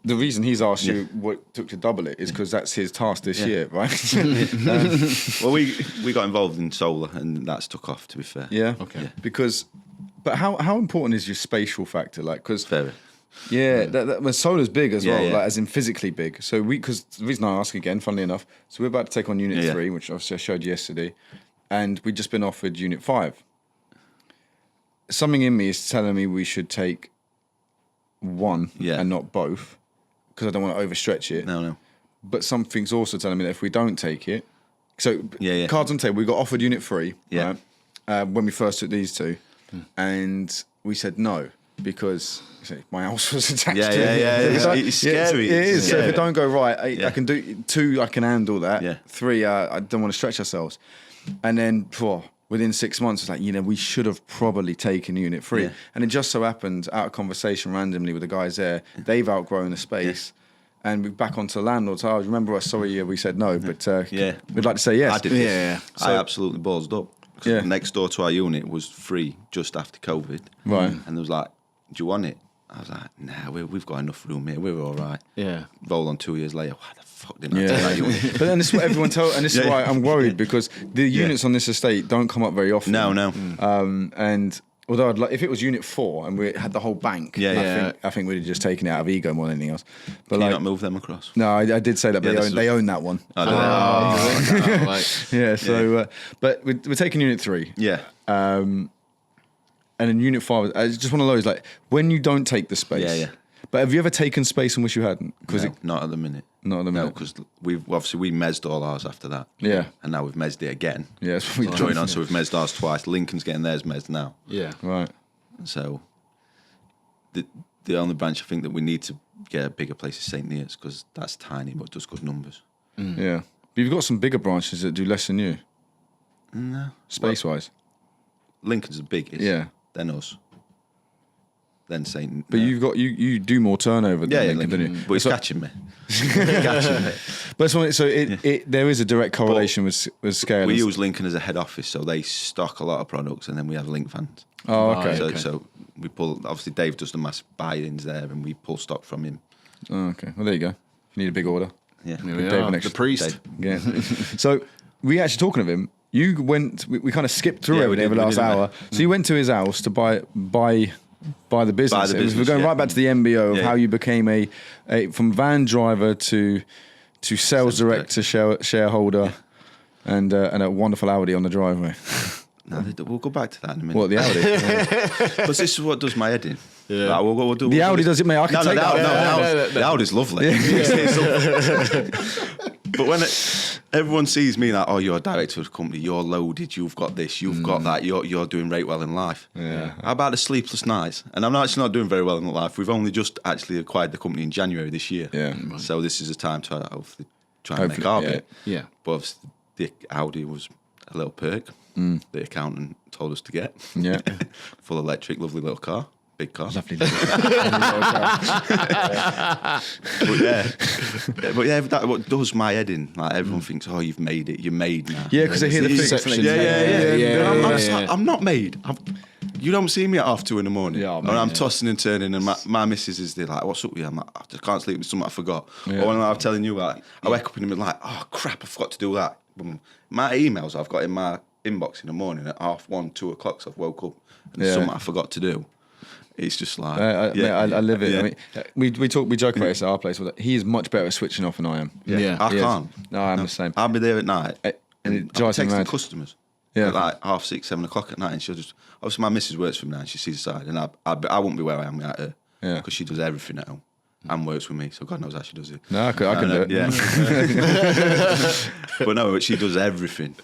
the reason he's asked you what it took to double it is because that's his task this year, right? well, we got involved in solar, and that's took off. To be fair, Yeah. Okay. Yeah. Because, but how important is your spatial factor? Like, because very. yeah, when solar's big as Yeah, well, yeah. like as in physically big. So because the reason I ask again, funnily enough, so we're about to take on Unit Yeah. 3, which obviously I showed you yesterday, and we'd just been offered Unit 5. Something in me is telling me we should take one Yeah. and not both, because I don't want to overstretch it. No. But something's also telling me that if we don't take it, so Yeah. cards on the table, we got offered Unit 3, Yeah. right? When we first took these two, and we said no because my house was attached Yeah, to it. yeah. It's scary. It is. It's So if scary. it don't go right, I Yeah. can do 2. I can handle that. Yeah. 3, I don't want to stretch ourselves. And then within 6 months, it's like, we should have probably taken Unit 3. Yeah. And it just so happened, out of conversation randomly with the guys there, they've outgrown the space. And we're back onto the landlords. Oh, remember us? Sorry, we said no, but we'd like to say yes. I did this. Yeah. I absolutely ballsed up. 'Cause Yeah. next door to our unit was free just after COVID. Right. And there was like, do you want it? I was like, nah, we've got enough room here. We're all right. Yeah. Roll on 2 years later. Why the fuck didn't I take Yeah, that unit? but then this is what everyone tells, and this is Yeah. why I'm worried, because the units on this estate don't come up very often. No. And although if it was Unit 4 and we had the whole bank, Yeah. I think we'd have just taken it out of ego more than anything else. But Can you not move them across? no, I did say that, but Yeah, this they own that one. I don't know. Right. Yeah, so but we're taking Unit 3. Yeah. And in Unit 5, it's just one of those, like, when you don't take the space. Yeah, yeah. But have you ever taken space and wish you hadn't? No, not at the minute. Not at the No, minute. because we mezzed all ours after that. Yeah. And now we've mezzed it again. Yeah, that's what we Join on, so we've mezzed ours twice. Lincoln's getting theirs mezzed now. Yeah. Right. So the only branch I think that we need to get a bigger place is St. Neots, because that's tiny but does good numbers. Yeah. But you've got some bigger branches that do less than you, No. space-wise. Lincoln's the biggest. Yeah. Then us. Then St. But you've got you do more turnover than Yeah, Lincoln, don't you? But it's catching me. Catching me. But so it there is a direct correlation with scale. We use Lincoln as a head office, so they stock a lot of products, and then we have Link vans. Oh, okay. So, okay. so we pull. Obviously, Dave does the mass buy-ins there, and we pull stock from him. Oh, okay. Well, there you go. If you need a big order. Yeah. Here we Dave are. next- The priest. Yeah. So we actually talking of him. You went. We kind of skipped through Yeah, we everything did, over the we last did, hour. So you went to his house to buy the business. business, We're going yeah. right back to the MBO of Yeah. how you became a from van driver to sales director, shareholder, and a wonderful Audi on the driveway. No, we'll go back to that in a minute. What, the Audi? Because this is what does my head in. Yeah. Like, we'll do, The Audi does it, mate. I can take that. the Audi's lovely. But when everyone sees me like, oh, you're a director of a company, you're loaded, you've got this, you've got that, you're doing right well in life. Yeah. How about the sleepless nights? And I'm actually not doing very well in life. We've only just actually acquired the company in January this year. Yeah. So this is a time to hopefully try and make Hopefully, our yeah. bit. Yeah. But obviously the Audi was a little perk. The accountant told us to get. Yeah. Full electric, lovely little car. Big car. Lovely. But yeah, that what does my head in. Like everyone thinks, oh, you've made it. You're made now. Yeah, because they hear the figures. Perception. Yeah. I'm just yeah. like, I'm not made. You don't see me at 2:30 in the morning. Yeah, and man, I'm yeah. tossing and turning, and my missus is there like, what's up with you? I'm like, I just can't sleep with something I forgot. Yeah. Or when I'm telling you, like, I wake up in the middle like, oh crap, I forgot to do that. Boom. My emails I've got in my inbox in the morning at 1:30, 2 o'clock, so I've woke up and there's Yeah. something I forgot to do. It's just like, Mate, I live it. Yeah. I mean, we joke about this at our place. He is much better at switching off than I am. Yeah. I He is. can't. No, I'm the same. I'll be there at night. And it I'm drives me texting mad. customers. Yeah. At like 6:30, 7 o'clock at night, and she'll just. Obviously, my missus works for me now, and she sees the side, and I won't be where I am without her. Yeah. Because she does everything at home and works with me, so God knows how she does it. No, I can do it. Yeah. But no, she does everything.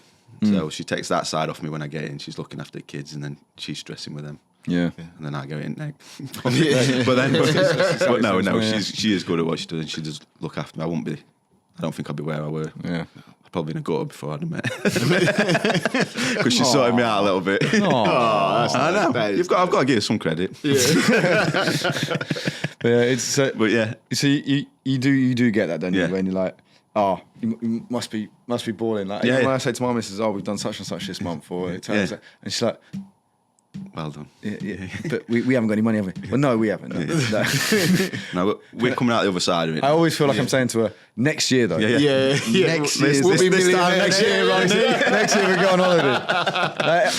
So she takes that side off me when I get in. She's looking after the kids, and then she's stressing with them. Yeah. And then I go in next. but no, she is good at what she does, and she does look after me. I don't think I'd be where I were. Yeah. I'd probably in a gutter before I'd have met. Because she sorted me out a little bit. I know. I've got to give her some credit. But yeah, it's But yeah. so you do get that, don't you? Yeah. When you're like, oh, you must be balling. Like, even when I say to my missus, oh, we've done such and such this month, or it turns out, and she's like, well done. yeah. But we haven't got any money, have we? Well, no, we haven't. No. No, we're coming out the other side of it. I always feel like I'm saying to her, next year though. Yeah. Next year. We'll be this time millionaires next year, right? Next year we go on holiday.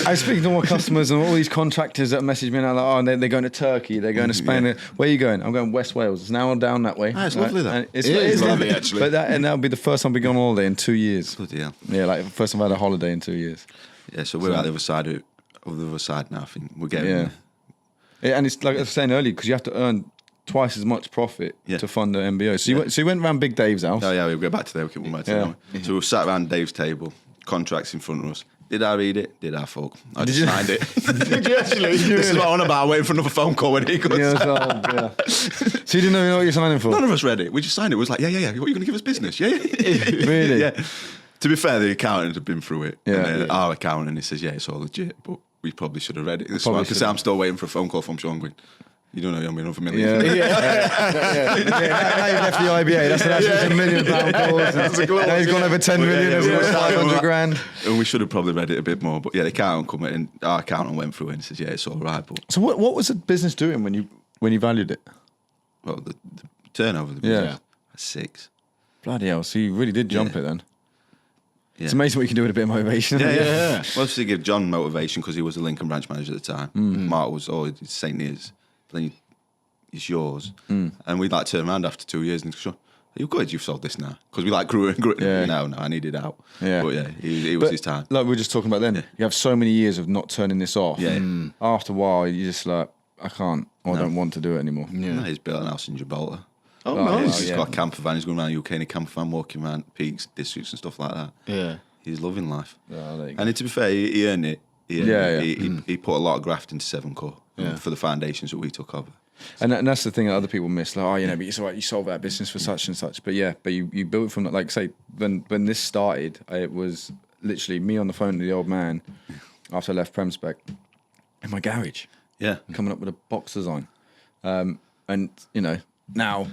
I'm speaking to more customers and all these contractors that message me and I'm like, oh, they're going to Turkey, they're going to Spain. Where are you going? I'm going West Wales. It's now down that way. It's lovely though. It is lovely, actually. But that'll be the first time we go on holiday in 2 years. Bloody hell. Yeah, like the first time I've had a holiday in 2 years. Yeah, so we're out the other side of it. Of the other side now, I think we're getting there. Yeah, and it's like I was saying earlier, because you have to earn twice as much profit to fund the MBO. So you went around Big Dave's house. Oh yeah, we'll go back to there. We'll keep one back to there. So we sat around Dave's table, contracts in front of us. Did I read it? Did I fuck? I just signed it. Did you actually? This is what I'm on about, waiting for another phone call when he goes. Yeah. So you didn't know what you're signing for? None of us read it. We just signed it. It was like, yeah. What, are you going to give us business? Yeah. Really? Yeah. To be fair, the accountant had been through it. Yeah. And then our accountant, he says, yeah, it's all legit, but we probably should have read it. This Probably one, because I'm still waiting for a phone call from Sean going, you don't know you're another Yeah. million. Now you've left the IBA. That's an £1 million course. Now you've gone over 10 million. That's about 500 grand. And we should have probably read it a bit more. But yeah, the accountant come in, and our accountant went through it and says, yeah, it's all right. But So what was the business doing when you valued it? well, the turnover of the Yeah. business, 6. Bloody hell! So you really did jump Yeah. it then. Yeah. It's amazing what you can do with a bit of motivation. Yeah. Well, obviously give John motivation because he was the Lincoln branch manager at the time. Mark was, it's St. Neots. But then it's yours. And we'd like turn around after 2 years and go, are you good? You've sold this now. Because we like grew and grew. Yeah. No, I needed out. Yeah. But yeah, it was his time. Like we were just talking about then, you have so many years of not turning this off. Yeah. After a while, you just like, I can't, or I don't want to do it anymore. No, he's built an house in Gibraltar. Oh, He's nice. got a camper van. He's going around the UK in a camper van, walking around peaks, districts and stuff like that. Yeah. He's loving life. Oh, there you go. And to be fair, he earned it. He put a lot of graft into 7 Core for the foundations that we took over. And that's the thing that other people miss. Like, but it's all right, you sold that business for such and such. But you built it from, like, say, when this started, it was literally me on the phone to the old man after I left Premspec in my garage. Yeah. Coming up with a box design. And, now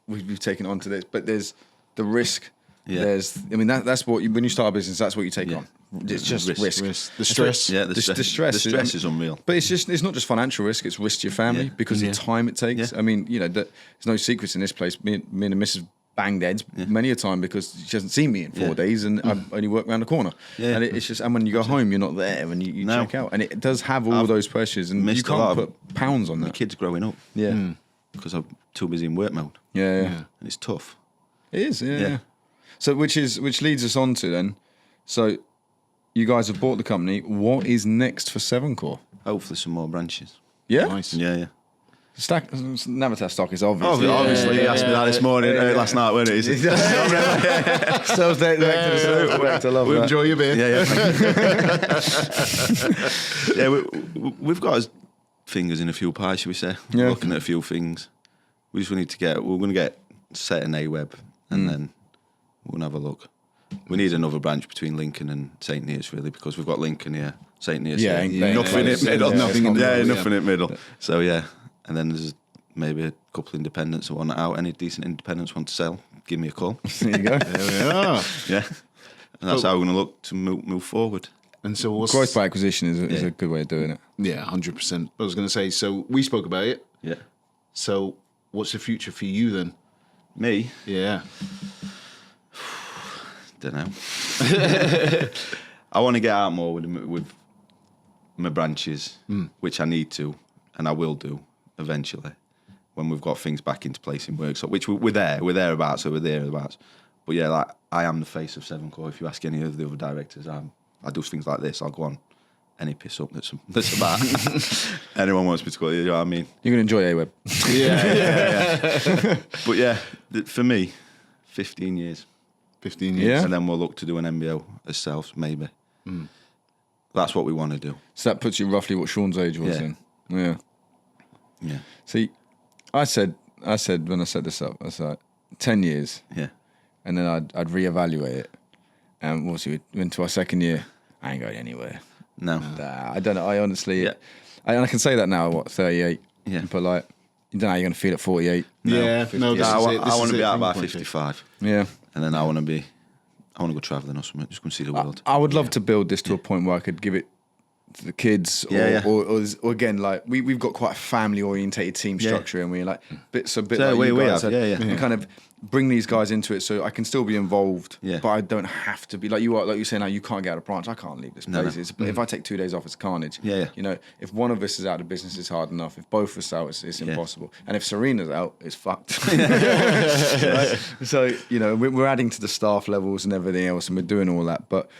we've taken on to this, but there's the risk. Yeah. That's what when you start a business, that's what you take on. It's just risk. The stress. Yeah, the stress is unreal. But it's not just financial risk; it's risk to your family because of the time it takes. Yeah. I mean, there's no secrets in this place. Me and the missus banged heads many a time because she hasn't seen me in 4 days, and I only work around the corner. Yeah. And it's just, and when you go home, you're not there, and you check out, and it does have all those pressures, and you can't put pounds on the that. kids growing up. Yeah, because I'm too busy in work mode. Yeah. And it's tough. It is. Yeah. So which leads us on to then. So you guys have bought the company. What is next for 7 Core? Hopefully some more branches. Yeah. Nice. Yeah. Navitas stock is obvious. Obviously, he asked me that this morning, last night, wasn't it? Sales director, I love that. Enjoy your beer. Yeah, we've got his fingers in a few pies, shall we say? Yeah. Looking at a few things. We're going to get set an A-web and then we'll have a look. We need another branch between Lincoln and St. Neots, really, because we've got Lincoln here, St. Neots here. Nothing in the middle. Nothing in the middle. Nothing in the middle. So, yeah. And then there's maybe a couple of independents that want it out. Any decent independents want to sell, give me a call. There you go. There we are. Yeah. And that's how we're going to look to move forward. And so what's Growth by acquisition is a good way of doing it. Yeah, 100%. I was going to say, so we spoke about it. Yeah. So what's the future for you then? Me? Yeah. Don't know. I want to get out more with my branches, which I need to, and I will do eventually when we've got things back into place in workshop. Which we're thereabouts. But yeah, like I am the face of 7 Core. If you ask any of the other directors, I do things like this. I'll go on any piss up that's about. Anyone wants me to go, you know what I mean? You're going to enjoy A-Web. Yeah. But yeah, for me, 15 years. 15 years. Yeah. And then we'll look to do an MBO ourselves, maybe. That's what we want to do. So that puts you roughly what Sean's age was then. Yeah. Yeah. See, I said when I set this up, I said 10 years. Yeah. And then I'd reevaluate it. And obviously we went to our second year. I ain't going anywhere. No. I don't know. I honestly, I can say that now, 38? Yeah. But like, you don't know how you're going to feel at 48. Yeah, no, this I is it. This want is to be it out from by point of view. 55, Yeah. and then I want to go travelling or something. Just go and see the world. I would love to build this to a point where I could give it to the kids, or again, like we've got quite a family orientated team structure, and we're like bit like we you guys have, said, and kind of bring these guys into it, so I can still be involved, but I don't have to be like you are. Like you're saying, now you can't get out of branch. I can't leave this place. If I take 2 days off, it's carnage. Yeah. You know, if one of us is out of business, it's hard enough. If both of us out, it's impossible. And if Serena's out, it's fucked. Right? So you know, we're adding to the staff levels and everything else, and we're doing all that, but.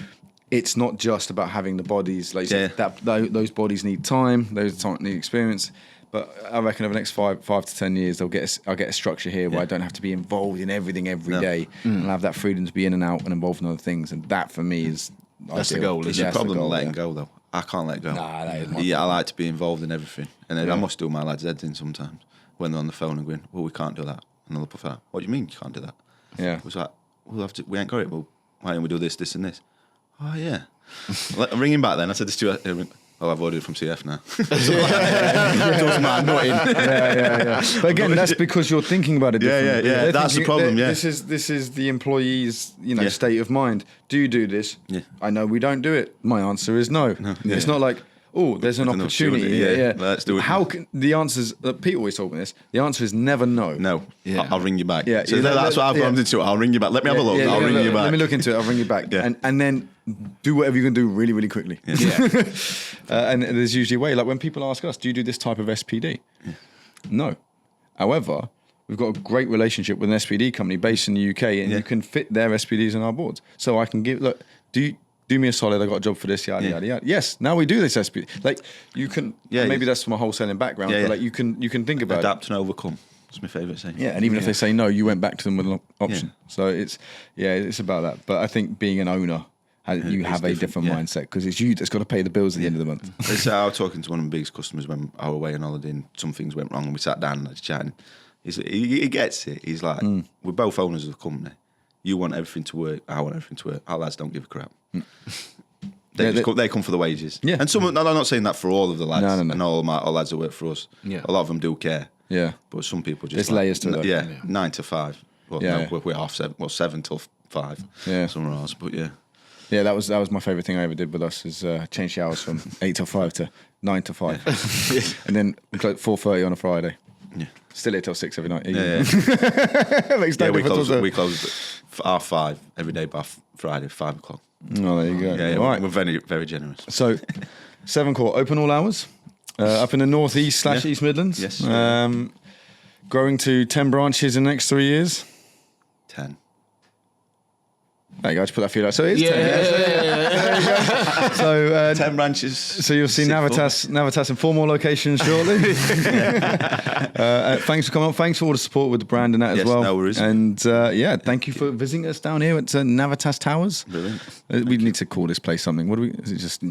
It's not just about having the bodies, like you said, those bodies need time, those need experience. But I reckon over the next 5 to 10 years, I'll get a structure here where I don't have to be involved in everything every day, and I'll have that freedom to be in and out and involved in other things. And that for me is That's the ideal. goal, It's isn't a it? problem with letting go, though. I can't let go. Nah, that is my I like to be involved in everything, and then I must do my lads' heads in sometimes when they're on the phone and going, "Well, we can't do that," and they'll put out, "What do you mean you can't do that?" Yeah. It was like, we ain't got it. Well, why don't we do this, this, and this? Oh yeah. I'm ringing back then. I said this to her. Oh, I've ordered from CF now. Doesn't matter, not in. Yeah. But again, that's because you're thinking about it differently. Yeah. They're That's the problem. Yeah. This is the employee's state of mind. Do you do this? Yeah. I know we don't do it. My answer is no. It's not like, oh, there's an opportunity. Yeah. Let's do it. How can the answers? Pete always told me this. The answer is never no. No. Yeah. I'll ring you back. Yeah, So yeah, that's what I've gone into. I'll ring you back. Let me have a look. I'll ring you back. Let me look into it. I'll ring you back. Yeah. And then do whatever you can do really, really quickly. And there's usually a way. Like when people ask us, do you do this type of SPD? No. However, we've got a great relationship with an SPD company based in the UK, and you can fit their SPDs on our boards. So I can do me a solid, I got a job for this, yada, yada, yada. Yes, now we do this SPD. Like you can, maybe that's from a wholesaling background, but like you can think about Adapt and overcome. That's my favourite saying. Yeah, and even if they say no, you went back to them with an option. So it's about that. But I think being an owner, you have a different mindset because it's you that's got to pay the bills at the end of the month. I was talking to one of my biggest customers when I was away on holiday and some things went wrong and we sat down and I was chatting. He gets it. He's like, we're both owners of the company. You want everything to work. I want everything to work. Our lads don't give a crap. They come for the wages. Yeah. And I'm not saying that for all of the lads. No. And all lads that work for us. Yeah. A lot of them do care. Yeah. But some people just... There's layers to it. Yeah. 9 to 5. Well, we're half 7. Well, 7 till 5. Yeah. Somewhere else. But yeah. Yeah, that was my favourite thing I ever did with us is change the hours from 8 till 5 to 9 to 5. And then we close 4:30 on a Friday. Yeah. Still here till 6 every night. Yeah. Makes no difference. We close at 5 every day by Friday, 5 o'clock. Oh, there you go. Yeah, Right. we're very, very generous. So, 7 Court, open all hours, up in the northeast / East Midlands. Yes. Growing to 10 branches in the next 3 years. 10. There you go, I just put that feel out. So it is 10. So 10 branches. So you'll see Navitas in 4 more locations shortly. Thanks for coming on. Thanks for all the support with the brand and that as well. No worries. And thank you for visiting us down here at Navitas Towers. Brilliant. We need to call this place something. What do we? Is it just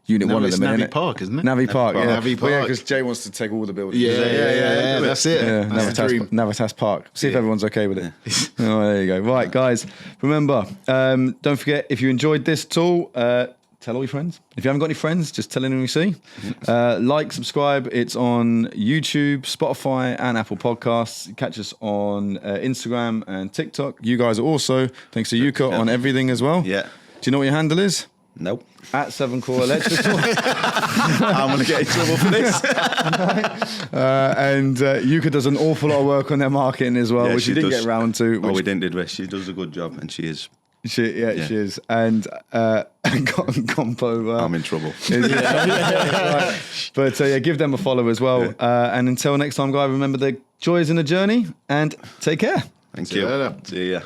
Unit 1 of it's the minute? Navi Park, isn't it? Navi Park, yeah. Navi Park. Yeah, because Jay wants to take all the buildings. Yeah, that's it. Yeah, That's the dream. Navitas Park. See if everyone's okay with it. Oh, there you go. Right, guys. Remember, don't forget, if you enjoyed this at all, tell all your friends. If you haven't got any friends, just tell anyone you see. Like, subscribe. It's on YouTube, Spotify, and Apple Podcasts. Catch us on Instagram and TikTok. You guys are also, thanks to Yuka, on everything as well. Yeah. Do you know what your handle is? Nope. At 7 Core Electrical. I'm going to get in trouble for this. And Yuka does an awful lot of work on their marketing as well, Yeah, which she you didn't does. get round to. Oh, we didn't, did we? She does a good job, and she is. She is. And Compo. I'm in trouble. Right. But give them a follow as well. And until next time, guys, remember the joys in the journey and take care. Thank See you you. later. See ya.